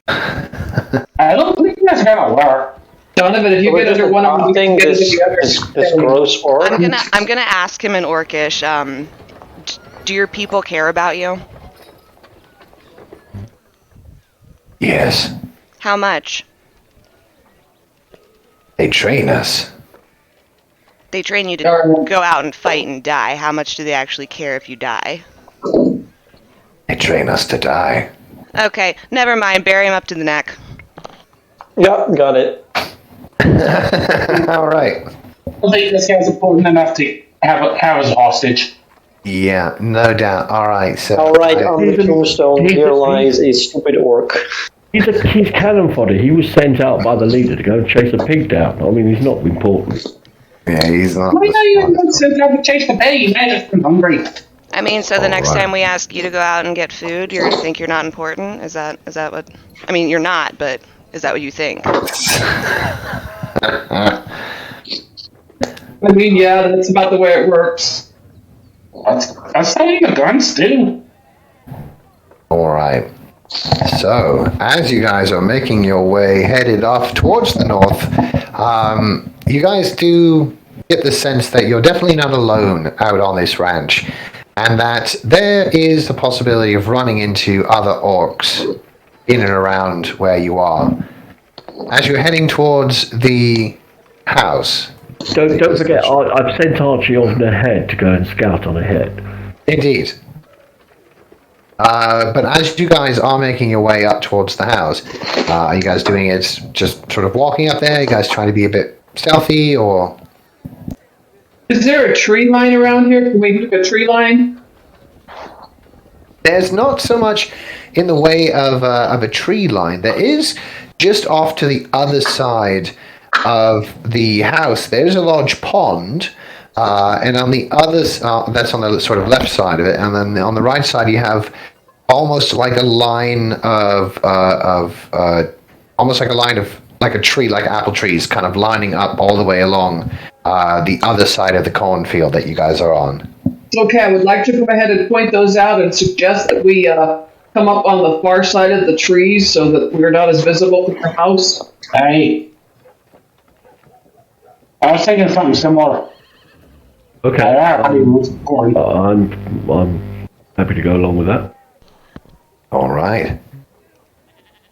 I don't think that's gonna work. Donovan, if you get under one of them, you can get into the other. This gross orc. I'm gonna ask him in Orcish. Do your people care about you? Yes. How much? They train us. They train you to go out and fight and die. How much do they actually care if you die? They train us to die. Okay, never mind. Bury him up to the neck. Yep, got it. All right. I think this guy's important enough to have as a hostage. Yeah, no doubt. All right. So. All right, on the tombstone, here lies a stupid orc. He's cannon fodder. He was sent out by the leader to go and chase a pig down. I mean, he's not important. Yeah, he's not. Why not even go sent out to chase the pig? You might just been hungry. I mean, so the next time we ask you to go out and get food, you're gonna think you're not important? Is that what? I mean, you're not, but is that what you think? I mean, yeah, that's about the way it works. That's how the guns do. All right. So, as you guys are making your way headed off towards the north, you guys do get the sense that you're definitely not alone out on this ranch, and that there is the possibility of running into other orcs in and around where you are. As you're heading towards the house. Don't forget, I've sent Archie on ahead to go and scout on ahead. Indeed. But as you guys are making your way up towards the house, are you guys doing it just sort of walking up there? Are you guys trying to be a bit stealthy, or? Is there a tree line around here? Can we make a tree line? There's not so much in the way of a tree line. There is just off to the other side of the house. There's a large pond, and on the other that's on the sort of left side of it, and then on the right side you have almost like a line of almost like a line of like a tree, like apple trees, kind of lining up all the way along the other side of the cornfield that you guys are on. Okay, I would like to go ahead and point those out and suggest that we come up on the far side of the trees so that we're not as visible from the house. Hey, I was thinking something similar. Okay. I'm happy to go along with that. All right.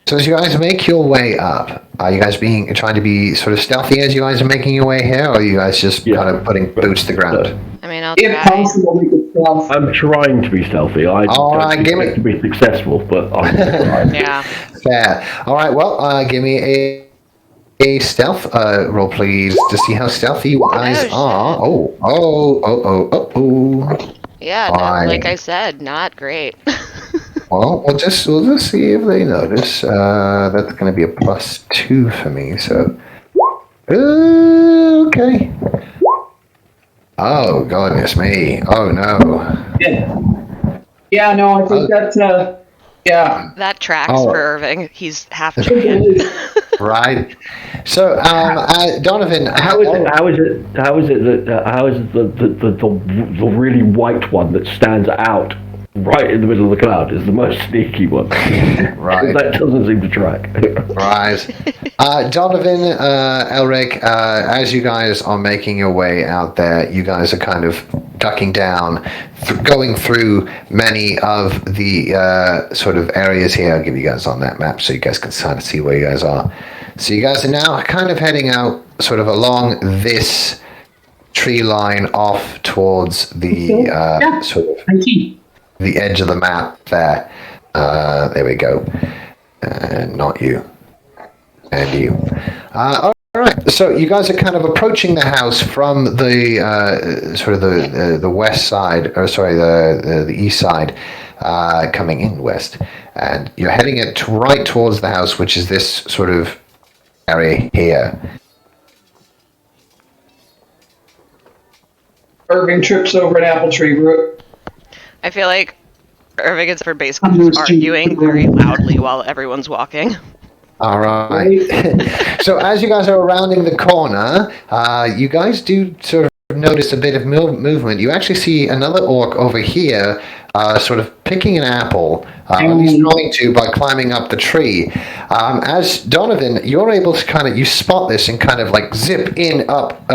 So as you guys make your way up, are you guys trying to be sort of stealthy as you guys are making your way here, or are you guys just kind of putting boots to the ground? I mean, I'll If try. possible, we could stealth. I'm trying to be stealthy. I All don't right, expect to be successful, but I'm trying. Yeah. Fair. All right. Well, give me a stealth roll, please, to see how stealthy you guys are. Oh. Yeah, no, Fine. like I said, not great. Well, we'll just see if they notice. That's going to be a +2 for me. So, okay. Oh, goodness me. Oh, no. Yeah, no, I think that's, yeah. That tracks Oh. for Irving. He's half giant. Right. So, Donovan, How is the really white one that stands out right in the middle of the cloud is the most sneaky one? Right. That doesn't seem to track. Right. Donovan, Elric, as you guys are making your way out there, you guys are kind of ducking down, going through many of the sort of areas here. I'll give you guys on that map so you guys can kind of see where you guys are. So you guys are now kind of heading out sort of along this tree line off towards the sort of the edge of the map there. There we go. Not you. And you. All right. So you guys are kind of approaching the house from the sort of the west side, or sorry, the east side, coming in west, and you're heading it right towards the house, which is this sort of area here. Irving trips over an apple tree root. I feel like Irving is for basically just arguing very loudly while everyone's walking. All right. So as you guys are rounding the corner, you guys do sort of notice a bit of movement. You actually see another orc over here, sort of picking an apple. At least trying to by climbing up the tree. As Donovan, you're able to you spot this and kind of like zip in up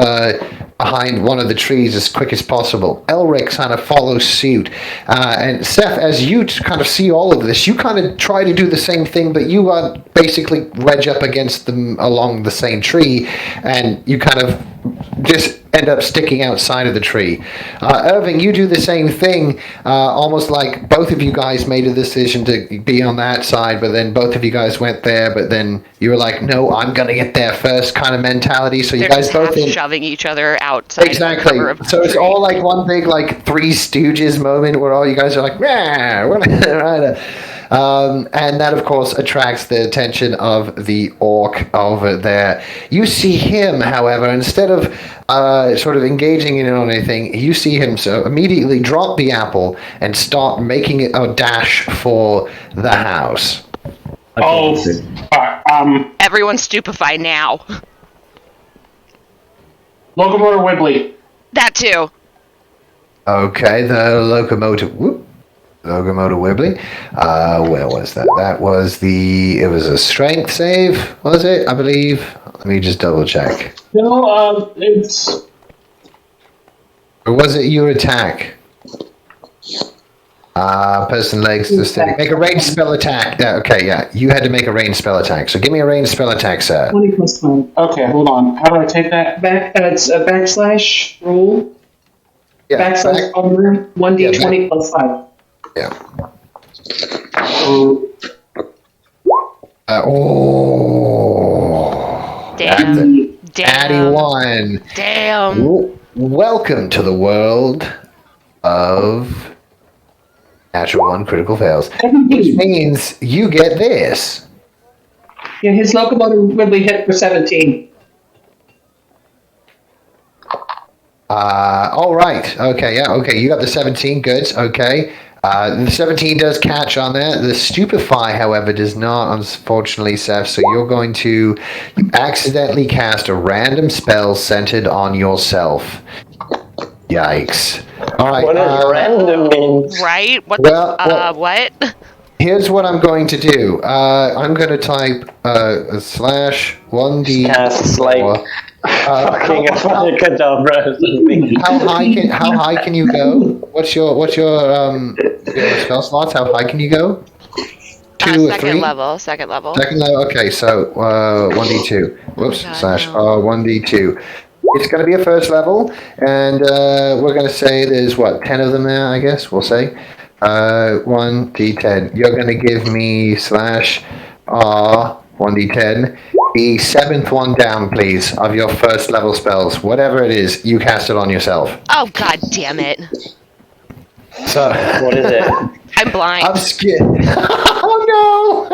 behind one of the trees as quick as possible. Elric kind of follows suit. And Seth, as you kind of see all of this, you kind of try to do the same thing, but you basically wedge up against them along the same tree, and you kind of just end up sticking outside of the tree. Irving, you do the same thing, almost like both of you guys made a decision to be on that side, but then both of you guys went there, but then you were like, no, I'm going to get there first kind of mentality. So you guys both shoving each other outside. Exactly. So it's all like one big like Three Stooges moment where all you guys are like, yeah, we're right. And that, of course, attracts the attention of the orc over there. You see him, however, instead of sort of engaging in it on anything, you see him so immediately drop the apple and start making it a dash for the house. Everyone stupefy now. Locomotive Wibbly. That too. Okay, the locomotive Wibbly. Where was that? It was a strength save, was it? I believe. Let me just double check. No, it's... Or was it your attack? Person legs to steady. Make a ranged spell attack. Yeah, okay, yeah. You had to make a ranged spell attack. So give me a ranged spell attack, sir. 20 plus 5. Okay, hold on. How do I take that? It's a backslash roll. Yeah, Backslash armor. 1d20 plus 5. Yeah. Damn. Daddy one. Damn. Welcome to the world of natural one critical fails, which means you get this. Yeah, his locomotive Wibbly hit for 17. All right. Okay. Yeah. Okay. You got the 17 goods. Okay. The 17 does catch on there. The stupefy, however, does not, unfortunately, Seth. So you're going to accidentally cast a random spell centered on yourself. Yikes. All right. What does random means? Right? What? What? Here's what I'm going to do. I'm going to type a slash 1d. Cast like fucking Abracadabra. How high can you go? What's your spell slots? How high can you go? 2 or 3? Second level. Second level. Okay, so 1d2. Whoops. Slash 1d2. It's going to be a first level, and we're going to say there's 10 of them there. I guess we'll say 1d10. You're going to give me slash 1d10. The 7th one down, please, of your first level spells. Whatever it is, you cast it on yourself. Oh, god damn it. So What is it? I'm blind. I'm scared. Oh no!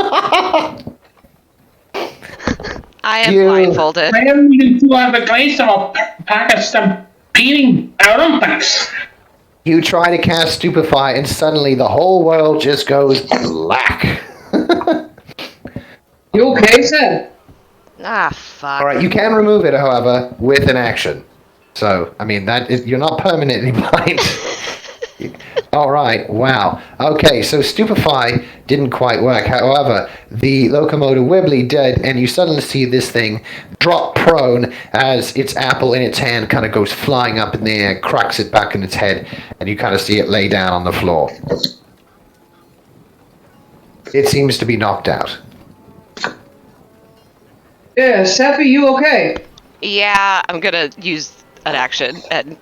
I am blindfolded. I am using 2 of the grace of a pack of some Beating Olympics. You try to cast Stupefy, and suddenly the whole world just goes black. You okay, Sam? Ah, fuck. All right, you can remove it, however, with an action. So, I mean, you're not permanently blind. All right, wow. Okay, so Stupefy didn't quite work. However, the locomotive Wibbly did, and you suddenly see this thing drop prone as its apple in its hand kind of goes flying up in the air, cracks it back in its head, and you kind of see it lay down on the floor. It seems to be knocked out. Yeah, Sappy, you okay? Yeah, I'm gonna use an action and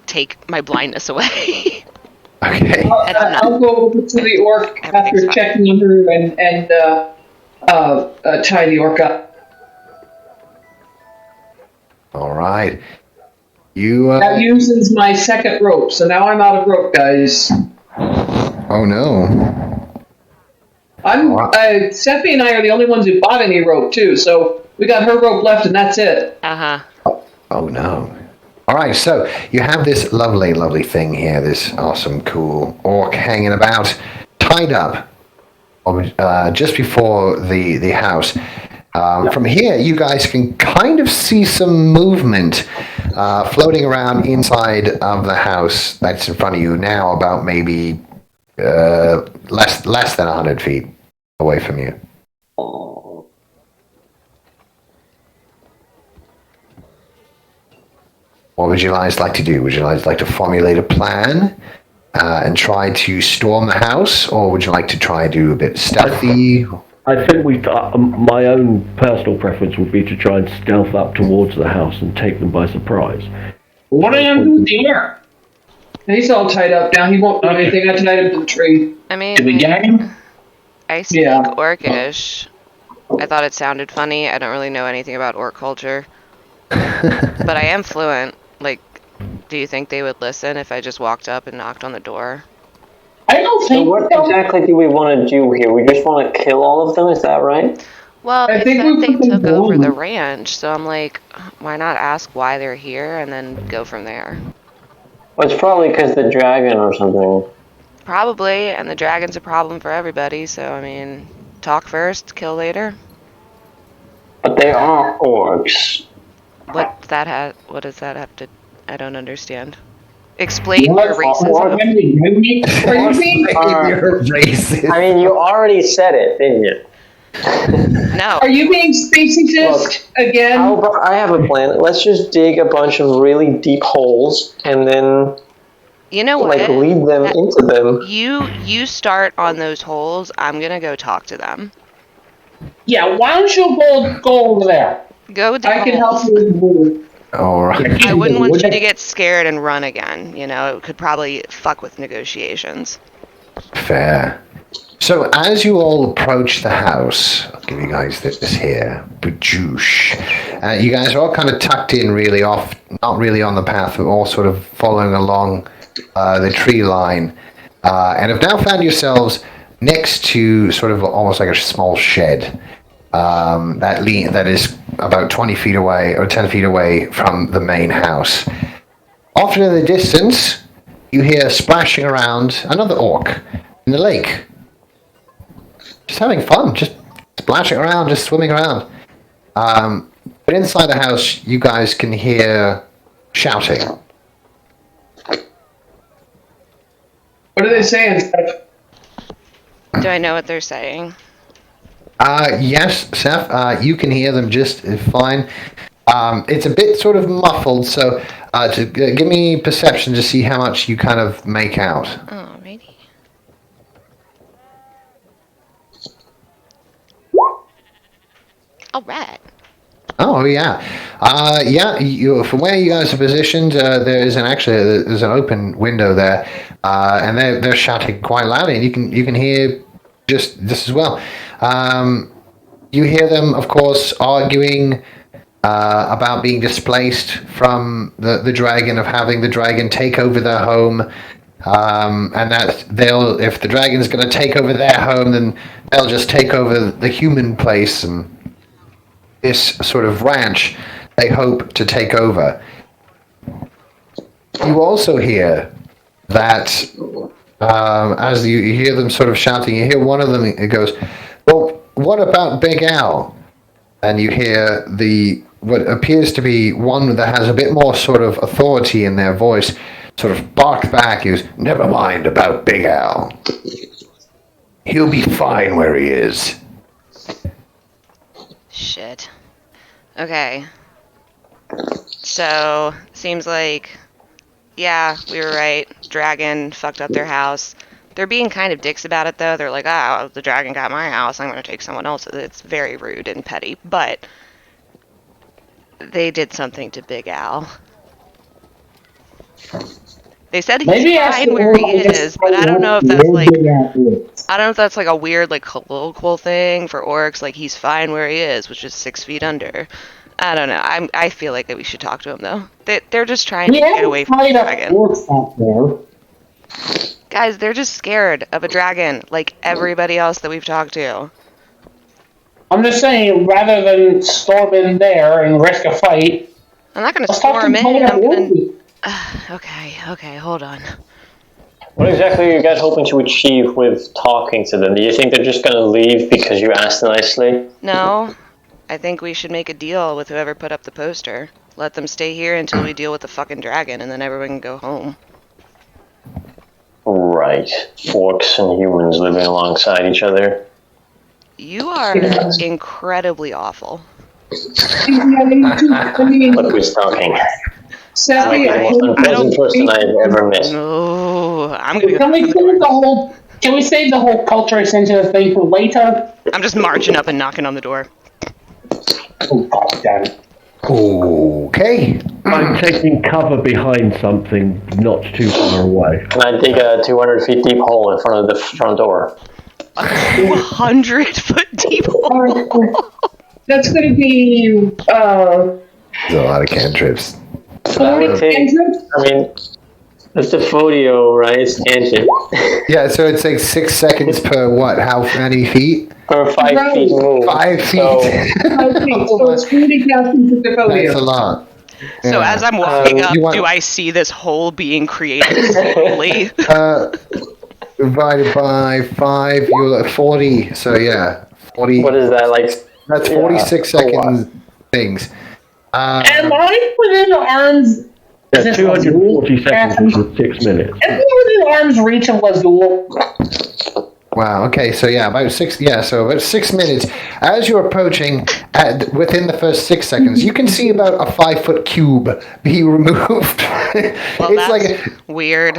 take my blindness away. Okay. And I'm not. I'll go over to the orc after Everything's fine. checking on her and tie the orc up. All right. You, That uses my second rope, so now I'm out of rope, guys. oh no. Seppi and I are the only ones who bought any rope, too, so we got her rope left and that's it. Uh-huh. Oh no. All right, so you have this lovely, lovely thing here, this awesome, cool orc hanging about, tied up just before the house. From here, you guys can kind of see some movement floating around inside of the house that's in front of you now, about maybe less than 100 feet away from you. What would you guys like to do? Would you guys like to formulate a plan and try to storm the house, or would you like to try to do a bit stealthy? I think my own personal preference would be to try and stealth up towards the house and take them by surprise. What are you doing here? He's all tied up now. He won't do anything. I tied him to the tree. I mean, Did we get him? I speak Yeah. Orcish. I thought it sounded funny. I don't really know anything about orc culture. But I am fluent. Like, do you think they would listen if I just walked up and knocked on the door? I don't So think what so. exactly do we want to do here? We just want to kill all of them, is that right? Well, I they think said we they put them took over down. the ranch, so I'm like, why not ask why they're here and then go from there? Well, it's probably because the dragon or something. Probably, and the dragon's a problem for everybody, so I mean, talk first, kill later. But they are orcs. What does that have to? I don't understand. Explain your What? racism. Are you being You're racist. I mean, you already said it, didn't you? No. Are you being speciesist again? How about, I have a plan. Let's just dig a bunch of really deep holes and then You know what? like lead them That- into them. You start on those holes. I'm gonna go talk to them. Yeah, why don't you go over there? Go with the I can holes. help you with the wood. All right. I wouldn't want you to get scared and run again. You know, it could probably fuck with negotiations. Fair. So as you all approach the house, I'll give you guys this here, Bajoosh. You guys are all kind of tucked in really off, not really on the path, but all sort of following along the tree line, and have now found yourselves next to sort of almost like a small shed that is about 20 feet away or 10 feet away from the main house. Off in the distance, you hear splashing around another orc in the lake. Just having fun, just splashing around, just swimming around. But inside the house, you guys can hear shouting. What are they saying, Steph? Do I know what they're saying? Yes, Seth, you can hear them just fine. It's a bit sort of muffled, so give me perception to see how much you kind of make out. Alrighty. Alright. Oh yeah, from where you guys are positioned, there's an open window there, and they're shouting quite loudly, and you can hear just this as well. You hear them, of course, arguing about being displaced from the dragon, of having the dragon take over their home, and that if the dragon's going to take over their home, then they'll just take over the human place and this sort of ranch they hope to take over. you also hear that as you hear them sort of shouting, you hear one of them, it goes, well, what about Big Al? And you hear what appears to be one that has a bit more sort of authority in their voice sort of bark back. He goes, never mind about Big Al. He'll be fine where he is. Shit. Okay. So, seems like, yeah, we were right. Dragon fucked up their house. They're being kind of dicks about it, though. They're like, the dragon got my house. I'm going to take someone else's. It's very rude and petty. But they did something to Big Al. They said he's fine where he is, but I don't know if that's like... I don't know if that's like a weird, like, colloquial thing for orcs. Like, he's fine where he is, which is 6 feet under. I don't know. I feel like we should talk to him, though. They're just trying to get away from the dragon. Guys, they're just scared of a dragon, like everybody else that we've talked to. I'm just saying, rather than storm in there and risk a fight... I'm not gonna storm in, I'm gonna... Okay, hold on. What exactly are you guys hoping to achieve with talking to them? Do you think they're just going to leave because you asked nicely? No. I think we should make a deal with whoever put up the poster. Let them stay here until we deal with the fucking dragon, and then everyone can go home. Right. Orcs and humans living alongside each other. You are incredibly awful. Look who's talking. Sadly, the most unpleasant person I've ever met. No, I'm gonna go. Can we save the whole culture sensitive thing for later? I'm just marching up and knocking on the door. Oh, God damn it. Okay. I'm taking cover behind something not too far away. Can I dig a 200 feet deep hole in front of the front door? A 200-foot deep hole. that's going to be There's a lot of cantrips. 40 cantrips. I mean, it's the photo, right? It's tangent. Yeah, so it's like 6 seconds per what? How many feet? Per 5 feet move. 5 feet. So, 5 feet. So it's 40 castings of the That's a photo. lot. So Yeah. as I'm walking up, want- do I see this hole being created slowly? Divided by 5, you're at 40. So yeah, 40. what is that, like? That's 46 seconds things. Am I within arms? Yeah, 240 seconds is 6 minutes. Am I within arm's reach of Lazul? Wow. Okay. So yeah, about 6. Yeah. So about 6 minutes. As you're approaching, within the first 6 seconds, you can see about a 5-foot cube be removed. Well, it's that's like weird.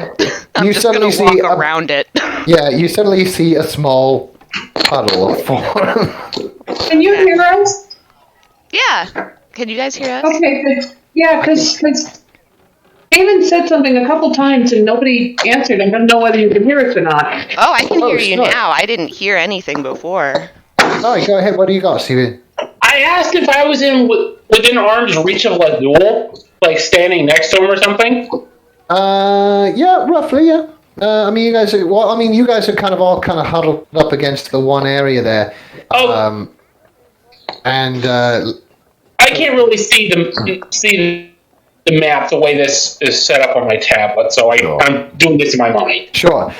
I'm you just gonna suddenly walk see around it. yeah. You suddenly see a small puddle of form. Can you hear us? Yeah. Can you guys hear us? Okay, good. Yeah, because Haven said something a couple times and nobody answered. I don't know whether you can hear us or not. Oh, I can hear you sure. now. I didn't hear anything before. Sorry. Go ahead. What do you got, Steven? I asked if I was within arm's reach of Lazul, like standing next to him or something. Yeah, roughly, yeah. I mean, you guys are kind of all kind of huddled up against the one area there. Oh. And I can't really see the map the way this is set up on my tablet, so I'm doing this in my mind. sure.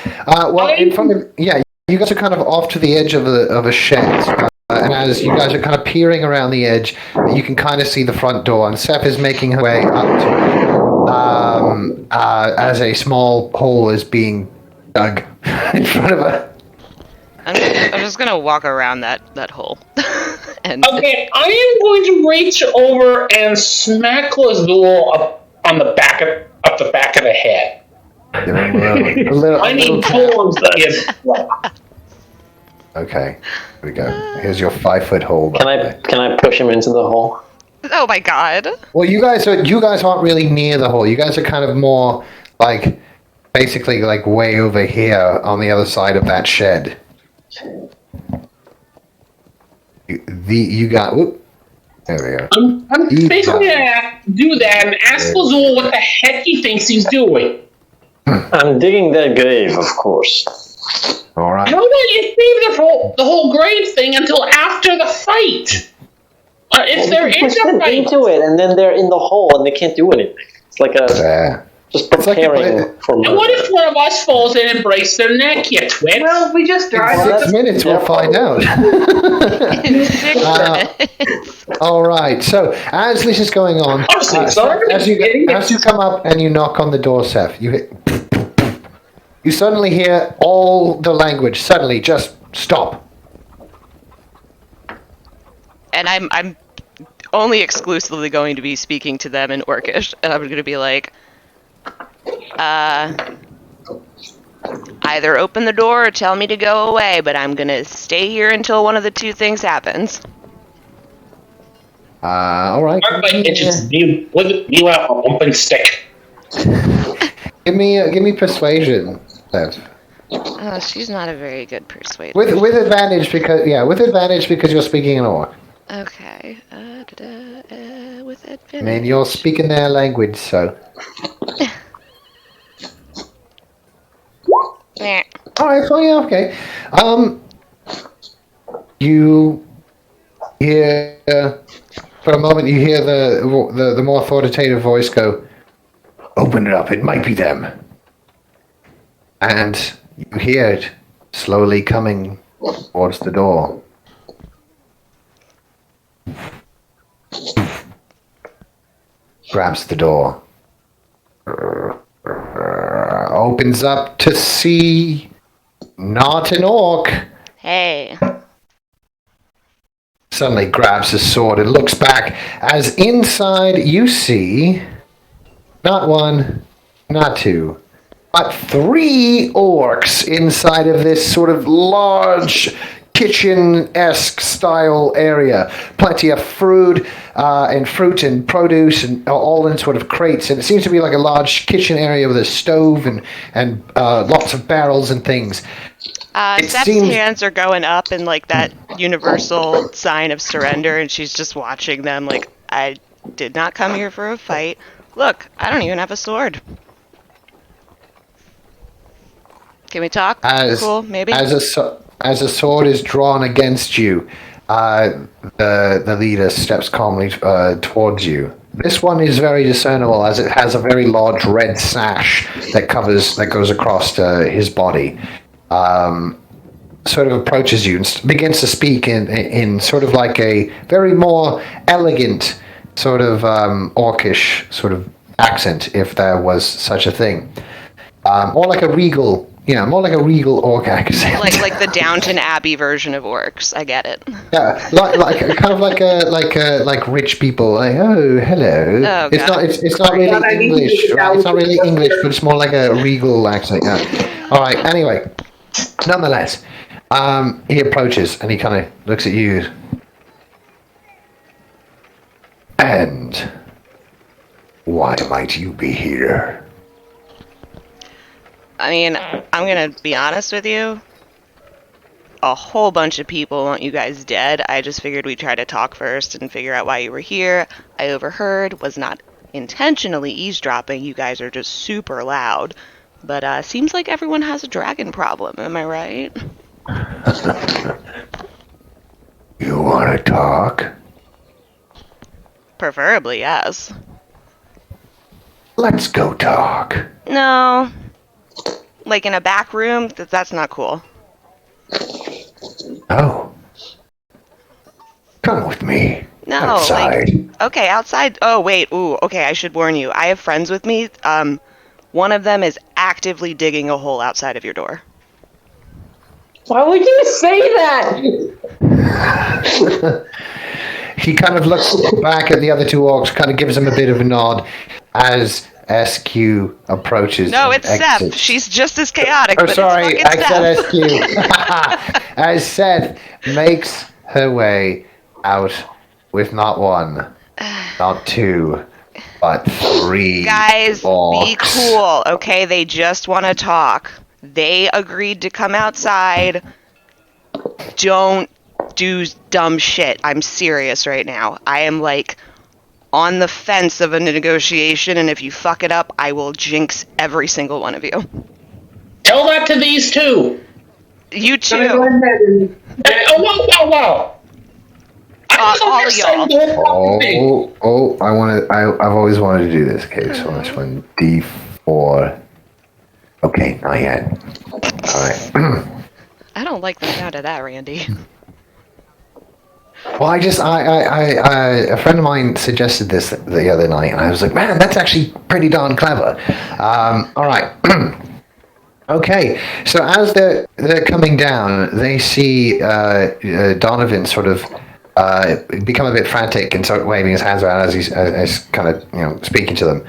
In front of you guys are kind of off to the edge of a shed. And as you guys are kind of peering around the edge, you can kind of see the front door, and Seth is making her way up to it as a small hole is being dug in front of her. I'm just gonna walk around that hole. And Okay, I am going to reach over and smack Lazul up the back of the head. Give him a little I need tap. poems to get. Okay, here we go. Here's your 5-foot hole. by the way. Can I push him into the hole? oh my god. Well, you guys aren't really near the hole. You guys are kind of more like basically like way over here on the other side of that shed. You got. Whoop, there we go. I'm basically gonna do that and ask Lazul what the heck he thinks he's doing. I'm digging that grave, of course. All right. How about you save the whole grave thing until after the fight? If there Push is a them fight, into it, and then they're in the hole, and they can't do anything. It's like a. Just It's like a preparing for And what if one of us falls in and breaks their neck, you twit? Well, we just In drive. 6 minutes, we'll find out. In 6 minutes. All right. So as this is going on, as you come up and you knock on the door, Seth, you suddenly hear all the language. Suddenly, just stop. And I'm only exclusively going to be speaking to them in Orcish, and I'm going to be like, either open the door or tell me to go away, but I'm going to stay here until one of the two things happens. All right. You out a bumping stick. Give me persuasion, Seth. Oh, she's not a very good persuader. With advantage because you're speaking in Orc. Okay. With I advantage. mean, you're speaking their language, so. Nah. All right. So yeah, okay. You hear for a moment. You hear the more authoritative voice go, "Open it up. It might be them." And you hear it slowly coming towards the door. Grabs the door. Opens up to see not an orc. Hey. Suddenly grabs his sword and looks back as inside you see not one, not two, but 3 orcs inside of this sort of large kitchen-esque style area. Plenty of fruit and produce and all in sort of crates. And it seems to be like a large kitchen area with a stove and lots of barrels and things. Seth's hands are going up in like that universal sign of surrender, and she's just watching them like, I did not come here for a fight. Look, I don't even have a sword. Can we talk? Cool, maybe? As a sword is drawn against you, the leader steps calmly towards you. This one is very discernible as it has a very large red sash that goes across his body. Sort of approaches you and begins to speak in sort of like a very more elegant sort of orcish sort of accent, if there was such a thing. More like a regal orc accent. Like the Downton Abbey version of orcs. I get it. Yeah, like rich people. Like, oh, hello. Oh, It's not really English. Right? It's not really English, but it's more like a regal accent. Yeah. All right. Anyway, nonetheless, he approaches and he kind of looks at you. And why might you be here? I mean, I'm gonna be honest with you. A whole bunch of people want you guys dead. I just figured we'd try to talk first and figure out why you were here. I overheard, was not intentionally eavesdropping. You guys are just super loud. But seems like everyone has a dragon problem, am I right? You want to talk? Preferably, yes. Let's go talk. No. Like in a back room? That's not cool. Oh. Come with me. No, outside. Okay, outside. Oh, wait. Ooh, okay, I should warn you. I have friends with me. One of them is actively digging a hole outside of your door. Why would you say that? He kind of looks back at the other 2 orcs, kind of gives him a bit of a nod as SQ approaches. No, it's exits. Seth. She's just as chaotic. Oh, but sorry, it's I fucking said Seth. SQ. As Seth makes her way out with not 1, not 2, but 3 Guys, orcs. be cool, okay? They just want to talk. They agreed to come outside. Don't do dumb shit. I'm serious right now. I am like on the fence of a negotiation, and if you fuck it up, I will jinx every single one of you. Tell that to these 2. You Go too. ahead and Whoa. All of y'all. I've always wanted to do this. Okay, so this one D4. Or... Okay, not yet. Alright. I don't like the sound of that, Randy. Well, a friend of mine suggested this the other night, and I was like, man, that's actually pretty darn clever. All right. Okay, so as they're coming down, they see Donovan sort of become a bit frantic and start waving his hands around as he's kind of speaking to them,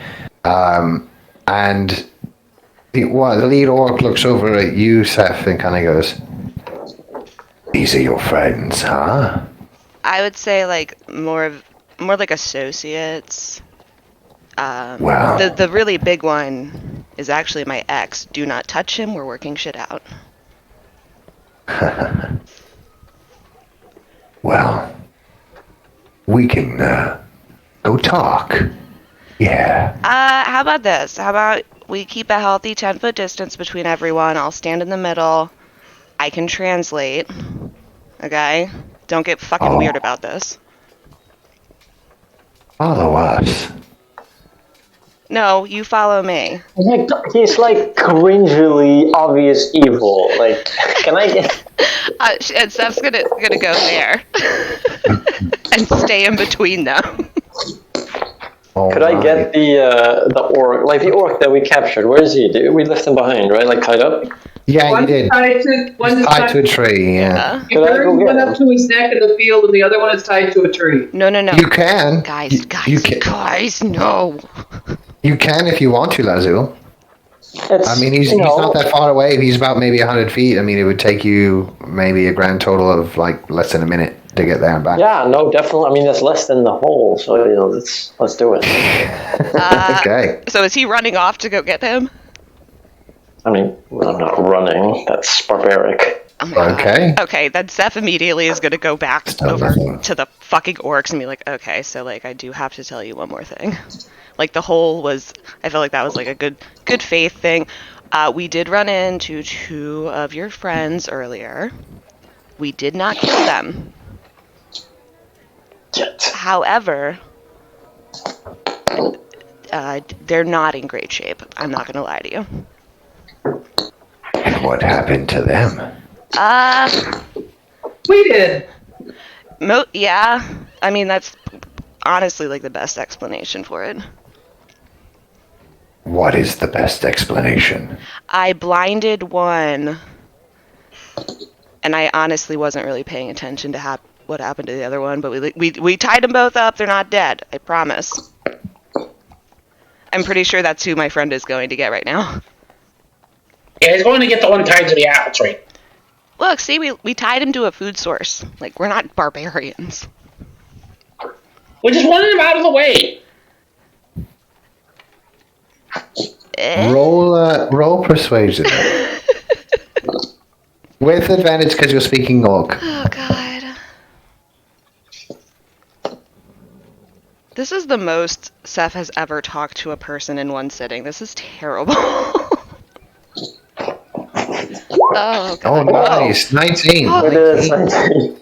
and the lead orc looks over at you, Seth, and kind of goes, "These are your friends, huh?" I would say like more like associates. Wow. The really big one is actually my ex. Do not touch him. We're working shit out. Well, we can go talk. Yeah. How about this? How about we keep a healthy 10-foot distance between everyone? I'll stand in the middle. I can translate. Okay? Don't get fucking weird about this. Follow us. No, you follow me. Oh my god, he's like cringily obvious evil. Like, can I get... And Steph's gonna go there and stay in between them. Could I get the orc, like the orc that we captured? Where is he? We left him behind, right? Like tied up? Yeah, you did. One's Tied to a tree, yeah. You turned one up to his neck in the field, and the other one is tied to a tree. No. You can. Guys, no. You can if you want to, Lazul. I mean, he's not that far away. He's about maybe 100 feet. I mean, it would take you maybe a grand total of like less than a minute to get there and back. Yeah, no, definitely. I mean, that's less than the hole. So let's do it. Okay. So is he running off to go get him? I mean, I'm not running. That's barbaric. Oh my God. Okay. Okay, then Seth immediately is gonna go back over nothing. to the fucking orcs and be like, okay, so like I do have to tell you one more thing. Like the hole was, I felt like that was like a good faith thing. We did run into 2 of your friends earlier. We did not kill them. Yet. However, they're not in great shape. I'm not gonna lie to you. And what happened to them? We did. Yeah. I mean, that's honestly like the best explanation for it. What is the best explanation? I blinded one, and I honestly wasn't really paying attention to what happened to the other one, but we tied them both up. They're not dead. I promise. I'm pretty sure that's who my friend is going to get right now. Yeah, he's going to get the one tied to the apple tree. Look, see, we tied him to a food source. Like, we're not barbarians. We just wanted him out of the way. Roll persuasion. With advantage because you're speaking orc. Oh, God. This is the most Seth has ever talked to a person in one sitting. This is terrible. Oh, God. Oh, nice. 19. Oh, It is 19.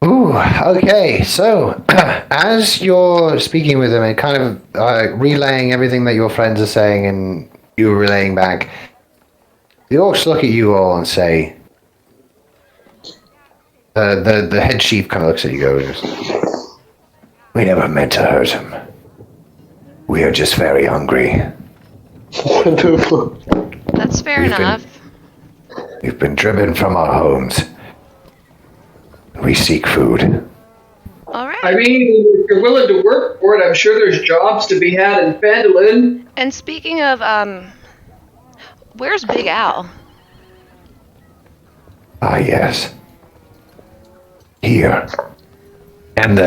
Ooh, okay. So, as you're speaking with them and kind of relaying everything that your friends are saying and you relaying back, the orcs look at you all and say, the head chief kind of looks at you and goes, "We never meant to hurt him. We are just very hungry. That's fair enough. We've been driven from our homes. We seek food." All right. I mean, if you're willing to work for it, I'm sure there's jobs to be had in Phandalin. And speaking of, where's Big Al? Ah, yes. Here. And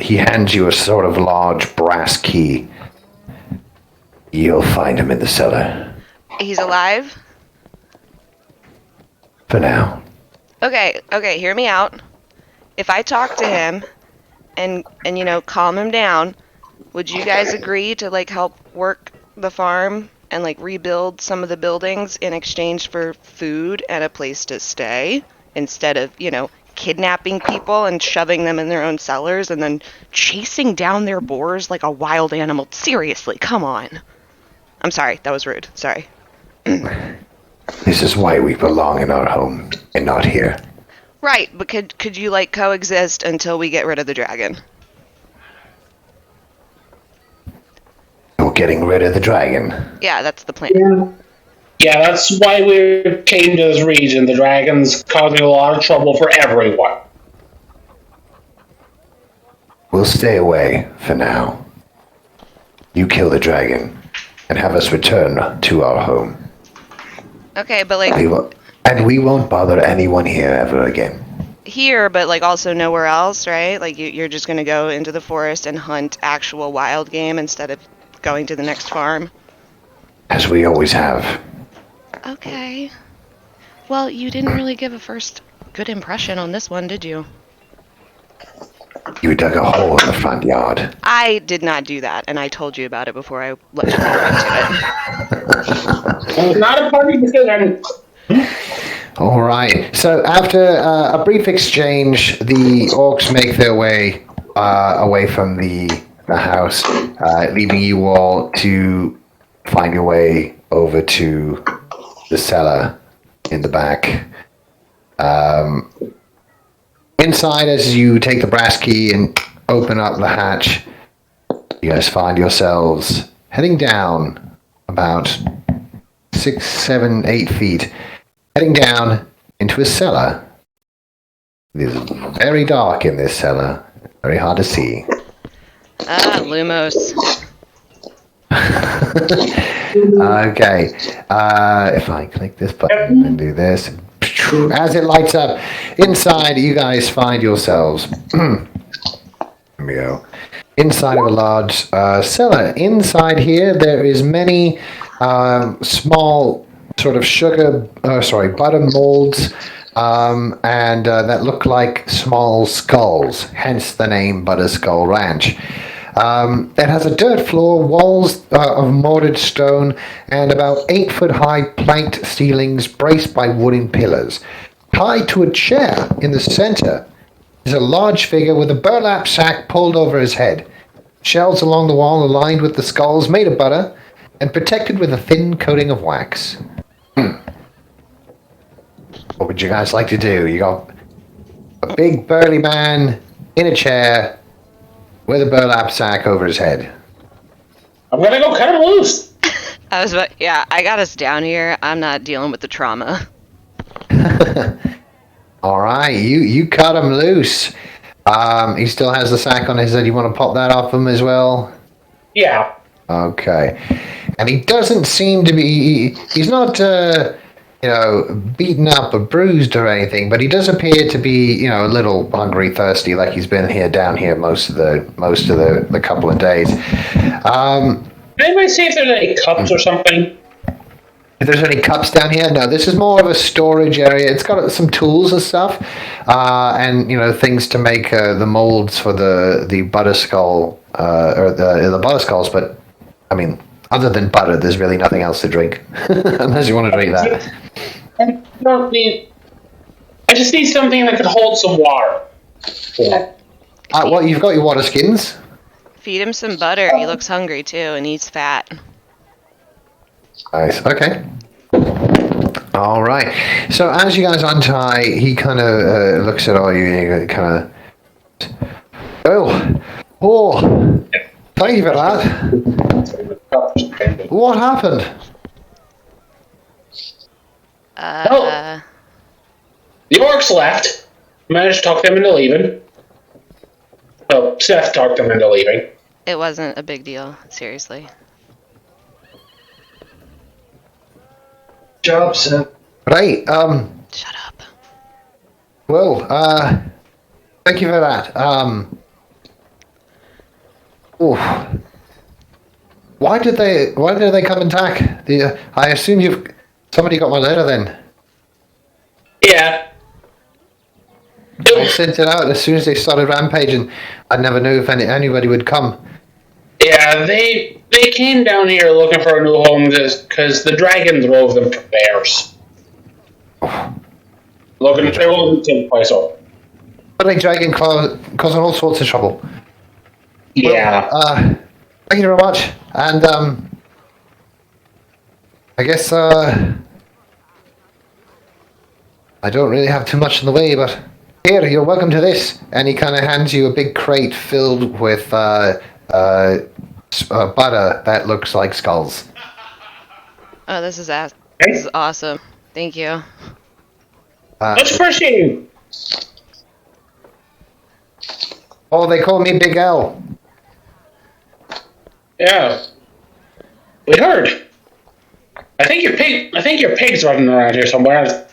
he hands you a sort of large brass key. You'll find him in the cellar. He's alive? For now. Okay, hear me out. If I talk to him and calm him down, would you guys agree to like help work the farm and like rebuild some of the buildings in exchange for food and a place to stay instead of, kidnapping people and shoving them in their own cellars and then chasing down their boars like a wild animal. Seriously, come on. I'm sorry, that was rude. Sorry. This is why we belong in our home and not here. Right, but could you, like, coexist until we get rid of the dragon? You're getting rid of the dragon. Yeah, that's the plan. Yeah, that's why we came to this region. The dragon's causing a lot of trouble for everyone. We'll stay away for now. You kill the dragon and have us return to our home. Okay, but, like... We won't bother anyone here ever again. Here, but, like, also nowhere else, right? Like, you're just gonna go into the forest and hunt actual wild game instead of going to the next farm? As we always have. Okay. Well, you didn't really give a first good impression on this one, did you? You dug a hole in the front yard. I did not do that, and I told you about it before I let you go into it. It was not a party decision. All right. So after a brief exchange, the orcs make their way away from the house, leaving you all to find your way over to the cellar in the back. Inside, as you take the brass key and open up the hatch, you guys find yourselves heading down about 6, 7, 8 feet, heading down into a cellar. It is very dark in this cellar, very hard to see. Lumos. Okay, if I click this button and do this, as it lights up, inside you guys find yourselves, here we go, inside of a large cellar. Inside here there is many small sort of butter molds, and that look like small skulls, hence the name Butterskull Ranch. It has a dirt floor, walls of mortared stone, and about 8-foot high planked ceilings braced by wooden pillars. Tied to a chair in the center is a large figure with a burlap sack pulled over his head. Shelves along the wall are lined with the skulls made of butter and protected with a thin coating of wax. What would you guys like to do? You got a big burly man in a chair with a burlap sack over his head. I'm gonna go cut him loose. I got us down here. I'm not dealing with the trauma. All right, you cut him loose. He still has the sack on his head. You want to pop that off him as well? Yeah. Okay. And he doesn't seem to be... He's not, beaten up or bruised or anything, but he does appear to be, a little hungry, thirsty, like he's been down here most of the couple of days. Anybody see if there's any cups or something? If there's any cups down here, no. This is more of a storage area. It's got some tools and stuff, and things to make the molds for the Butterskull or the Butterskulls. But I mean, other than butter, there's really nothing else to drink unless you want to drink that. I just need something that could hold some water. Well, you've got your water skins. Feed him some butter. He looks hungry too, and he's fat. Nice. Okay. All right. So as you guys untie, he kind of looks at all you and kind of... Oh, thank you for that. What happened? The orcs left. Managed to talk them into leaving. Well, Seth talked them into leaving. It wasn't a big deal, seriously. Job, Seth. Right. Shut up. Well, thank you for that. Why did they come and attack? I assume somebody got my letter then. Yeah. I sent it out as soon as they started rampaging. I never knew if anybody would come. Yeah, they came down here looking for a new home because the dragon drove them to bears. They won't take place over. Bloody dragon causing all sorts of trouble. Yeah. Well, thank you very much. And, I guess, I don't really have too much in the way, but here, you're welcome to this. And he kind of hands you a big crate filled with, butter that looks like skulls. Oh, this is awesome. Thank you. Much appreciated. Oh, they call me Big L. Yeah. We heard. I think your pig's running around here somewhere.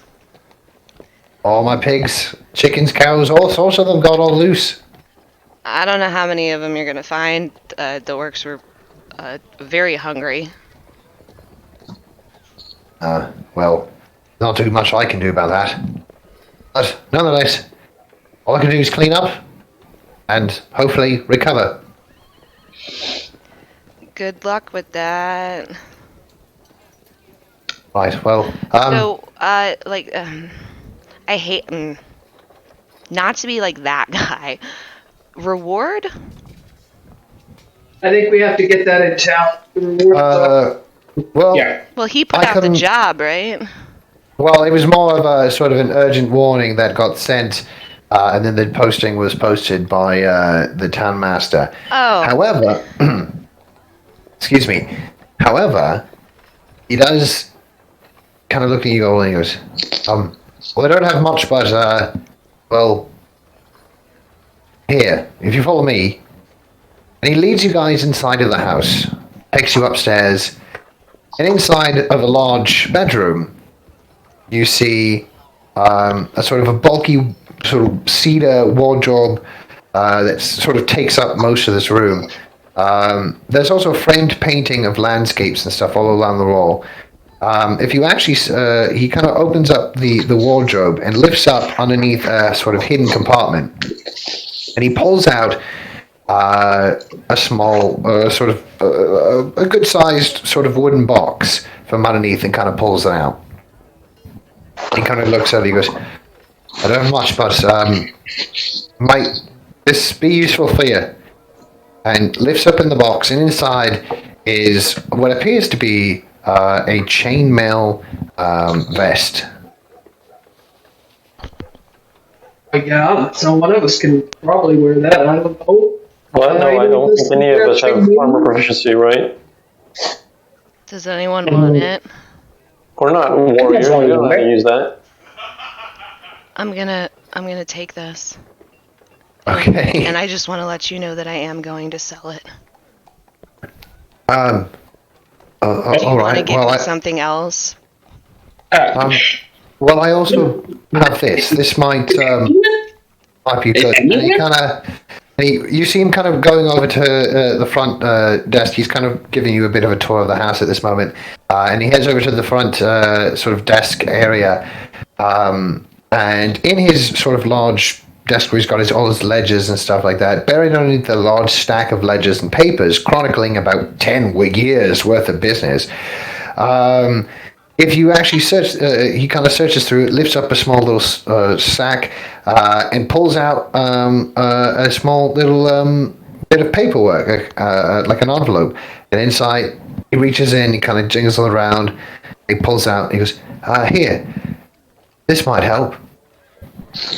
All my pigs, chickens, cows, all sorts of them got all loose. I don't know how many of them you're gonna find. The orcs were very hungry. Well, not too much I can do about that. But nonetheless, all I can do is clean up and hopefully recover. Good luck with that. Right, well, So, I hate not to be like that guy. Reward? I think we have to get that in town. well, Yeah. Well, he put I out the couldn't- job, right? well, it was more of a sort of an urgent warning that got sent, and then the posting was posted by the town master. Oh. However, excuse me. However, he does kind of look at you all and he goes, well, I don't have much, but, well, here, if you follow me. And he leads you guys inside of the house, takes you upstairs, and inside of a large bedroom, you see a sort of a bulky sort of cedar wardrobe that sort of takes up most of this room. There's also a framed painting of landscapes and stuff all along the wall. If you actually, he kind of opens up the wardrobe and lifts up underneath a sort of hidden compartment, and he pulls out a small, sort of a good-sized sort of wooden box from underneath and kind of pulls it out. He kind of looks at it. He goes, "I don't have much, but might this be useful for you?" And lifts open the box, and inside is what appears to be a chainmail vest. Yeah, so one of us can probably wear that. I don't know. Well, no, I don't think any of us have armor proficiency, right? Does anyone want it? We're not warriors. We don't have to use that. I'm gonna take this. Okay. And I just want to let you know that I am going to sell it. All Do you want to right. give Well, me something else? well, I also have this. This might be good. And he kind of, you see him kind of going over to the front desk. He's kind of giving you a bit of a tour of the house at this moment, and he heads over to the front sort of desk area. And in his sort of large desk where he's got all his ledgers and stuff like that, buried underneath the large stack of ledgers and papers chronicling about 10 years worth of business. If you actually search, he kind of searches through it, lifts up a small little sack, and pulls out a small little bit of paperwork, like an envelope. And inside, he reaches in, he kind of jingles around, he pulls out, he goes, "Here, this might help."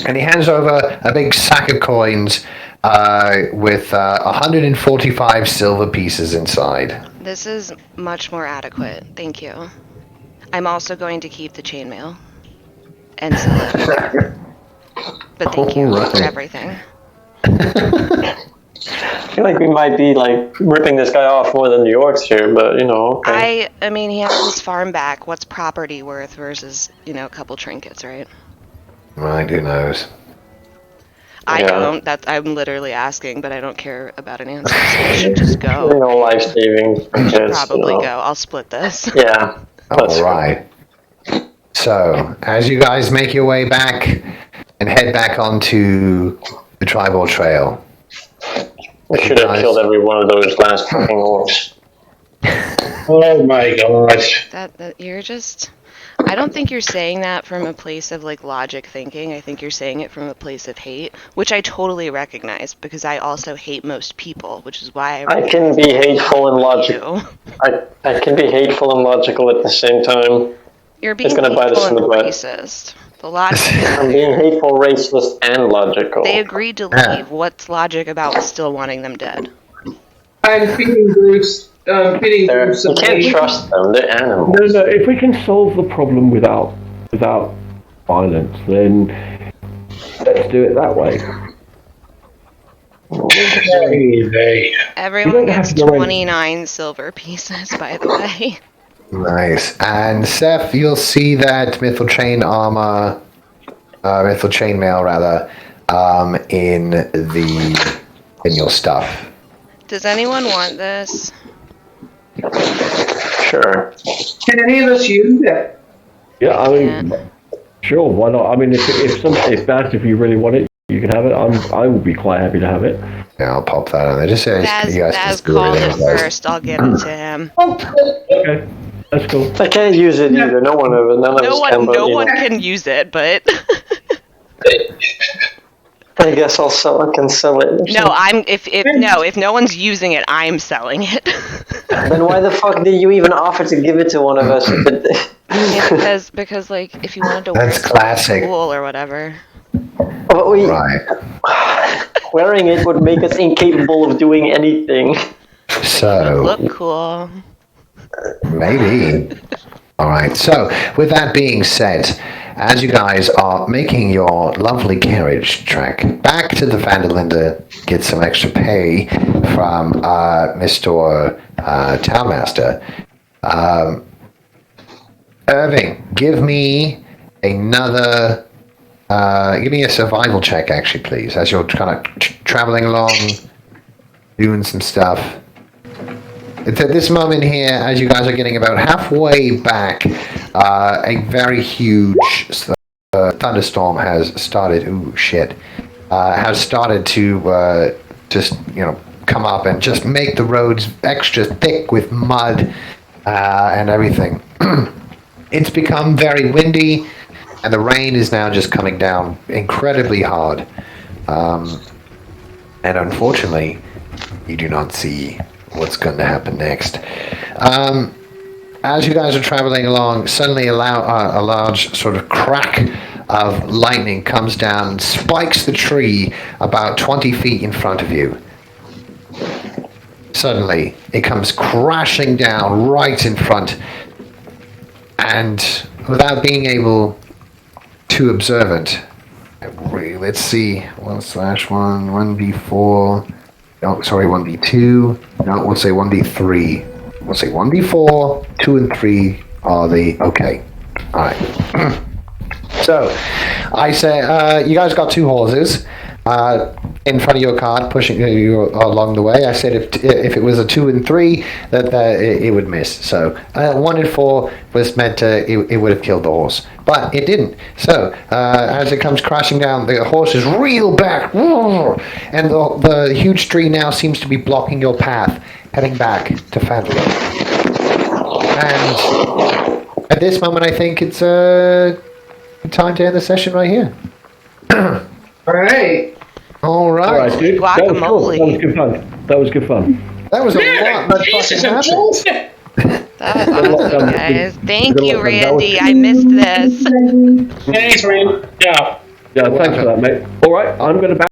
And he hands over a big sack of coins with 145 silver pieces inside. This is much more adequate. Thank you. I'm also going to keep the chainmail and sell it. But thank you Alright. for everything. I feel like we might be like ripping this guy off more than the orcs here, but you know. Okay. I mean, he has his farm back. What's property worth versus, a couple trinkets, right? Right, who knows? I Yeah. don't. I'm literally asking, but I don't care about an answer. So I should just go. Life saving. Probably go. I'll split this. Yeah. That's All right. So, as you guys make your way back and head back onto the tribal trail, We should have killed every one of those last fucking orcs. Oh my gosh. That you're just. I don't think you're saying that from a place of like logic thinking. I think you're saying it from a place of hate, which I totally recognize because I also hate most people, which is why I can be hateful and logical. I can be hateful and logical at the same time. You're being It's gonna bite us hateful in and the butt. racist. The logic. I'm being hateful, racist, and logical. They agreed to leave. What's logic about still wanting them dead? I'm feeding Bruce. Feeding Bruce You some can't meat. trust them. They're animals. No, if we can solve the problem without violence, then let's do it that way. Everyone gets 29 silver pieces, by the way. Nice. And Seth, you'll see that mithril chainmail rather, in your stuff. Does anyone want this? Sure. Can any of us use it? Yeah, I mean, sure, why not? I mean, if you really want it, you can have it. I will be quite happy to have it. Yeah, I'll pop that on there. Just say you guys can Baz screw called it it in. first. I'll give it to him. Okay, that's cool. I can't use it either. None of us can. No one can use it, but I guess I can sell it. if no one's using it, I'm selling it. Then why the fuck did you even offer to give it to one of us? because like if you wanted to That's wear classic. it cool or whatever. But Right. wearing it would make us incapable of doing anything. So Look cool. maybe. All right. So with that being said, as you guys are making your lovely carriage trek back to the Vanderlinde, get some extra pay from Mr. Townmaster. Irving, give me another. Give me a survival check, actually, please, as you're kind of traveling along, doing some stuff. It's at this moment here, as you guys are getting about halfway back, a very huge thunderstorm has started. Ooh, shit! Has started to just come up and just make the roads extra thick with mud and everything. It's become very windy, and the rain is now just coming down incredibly hard. And unfortunately, you do not see what's going to happen next. As you guys are traveling along, suddenly a large sort of crack of lightning comes down and spikes the tree about 20 feet in front of you. Suddenly, it comes crashing down right in front, and without being able to observe it, let's see, 1/1, 1d4, no, sorry, 1d2, no, we'll say 1d3. We'll say 1d4, 2 and 3 are the, okay, alright. So, I say, you guys got 2 horses in front of your cart, pushing you along the way. I said if it was a 2 and 3, that it would miss. So 1 and 4 was meant to, it would have killed the horse, but it didn't. So as it comes crashing down, the horses reel back, and the huge tree now seems to be blocking your path, heading back to Fadley. And at this moment, I think it's time to end the session right here. All right. All right. Dude. Guacamole. That was good fun. That was a lot that fucking happened. That was awesome, guys. Thank you, Randy. I missed this. Thanks, Randy. Yeah. Yeah, thanks for that, mate. All right, I'm going to back.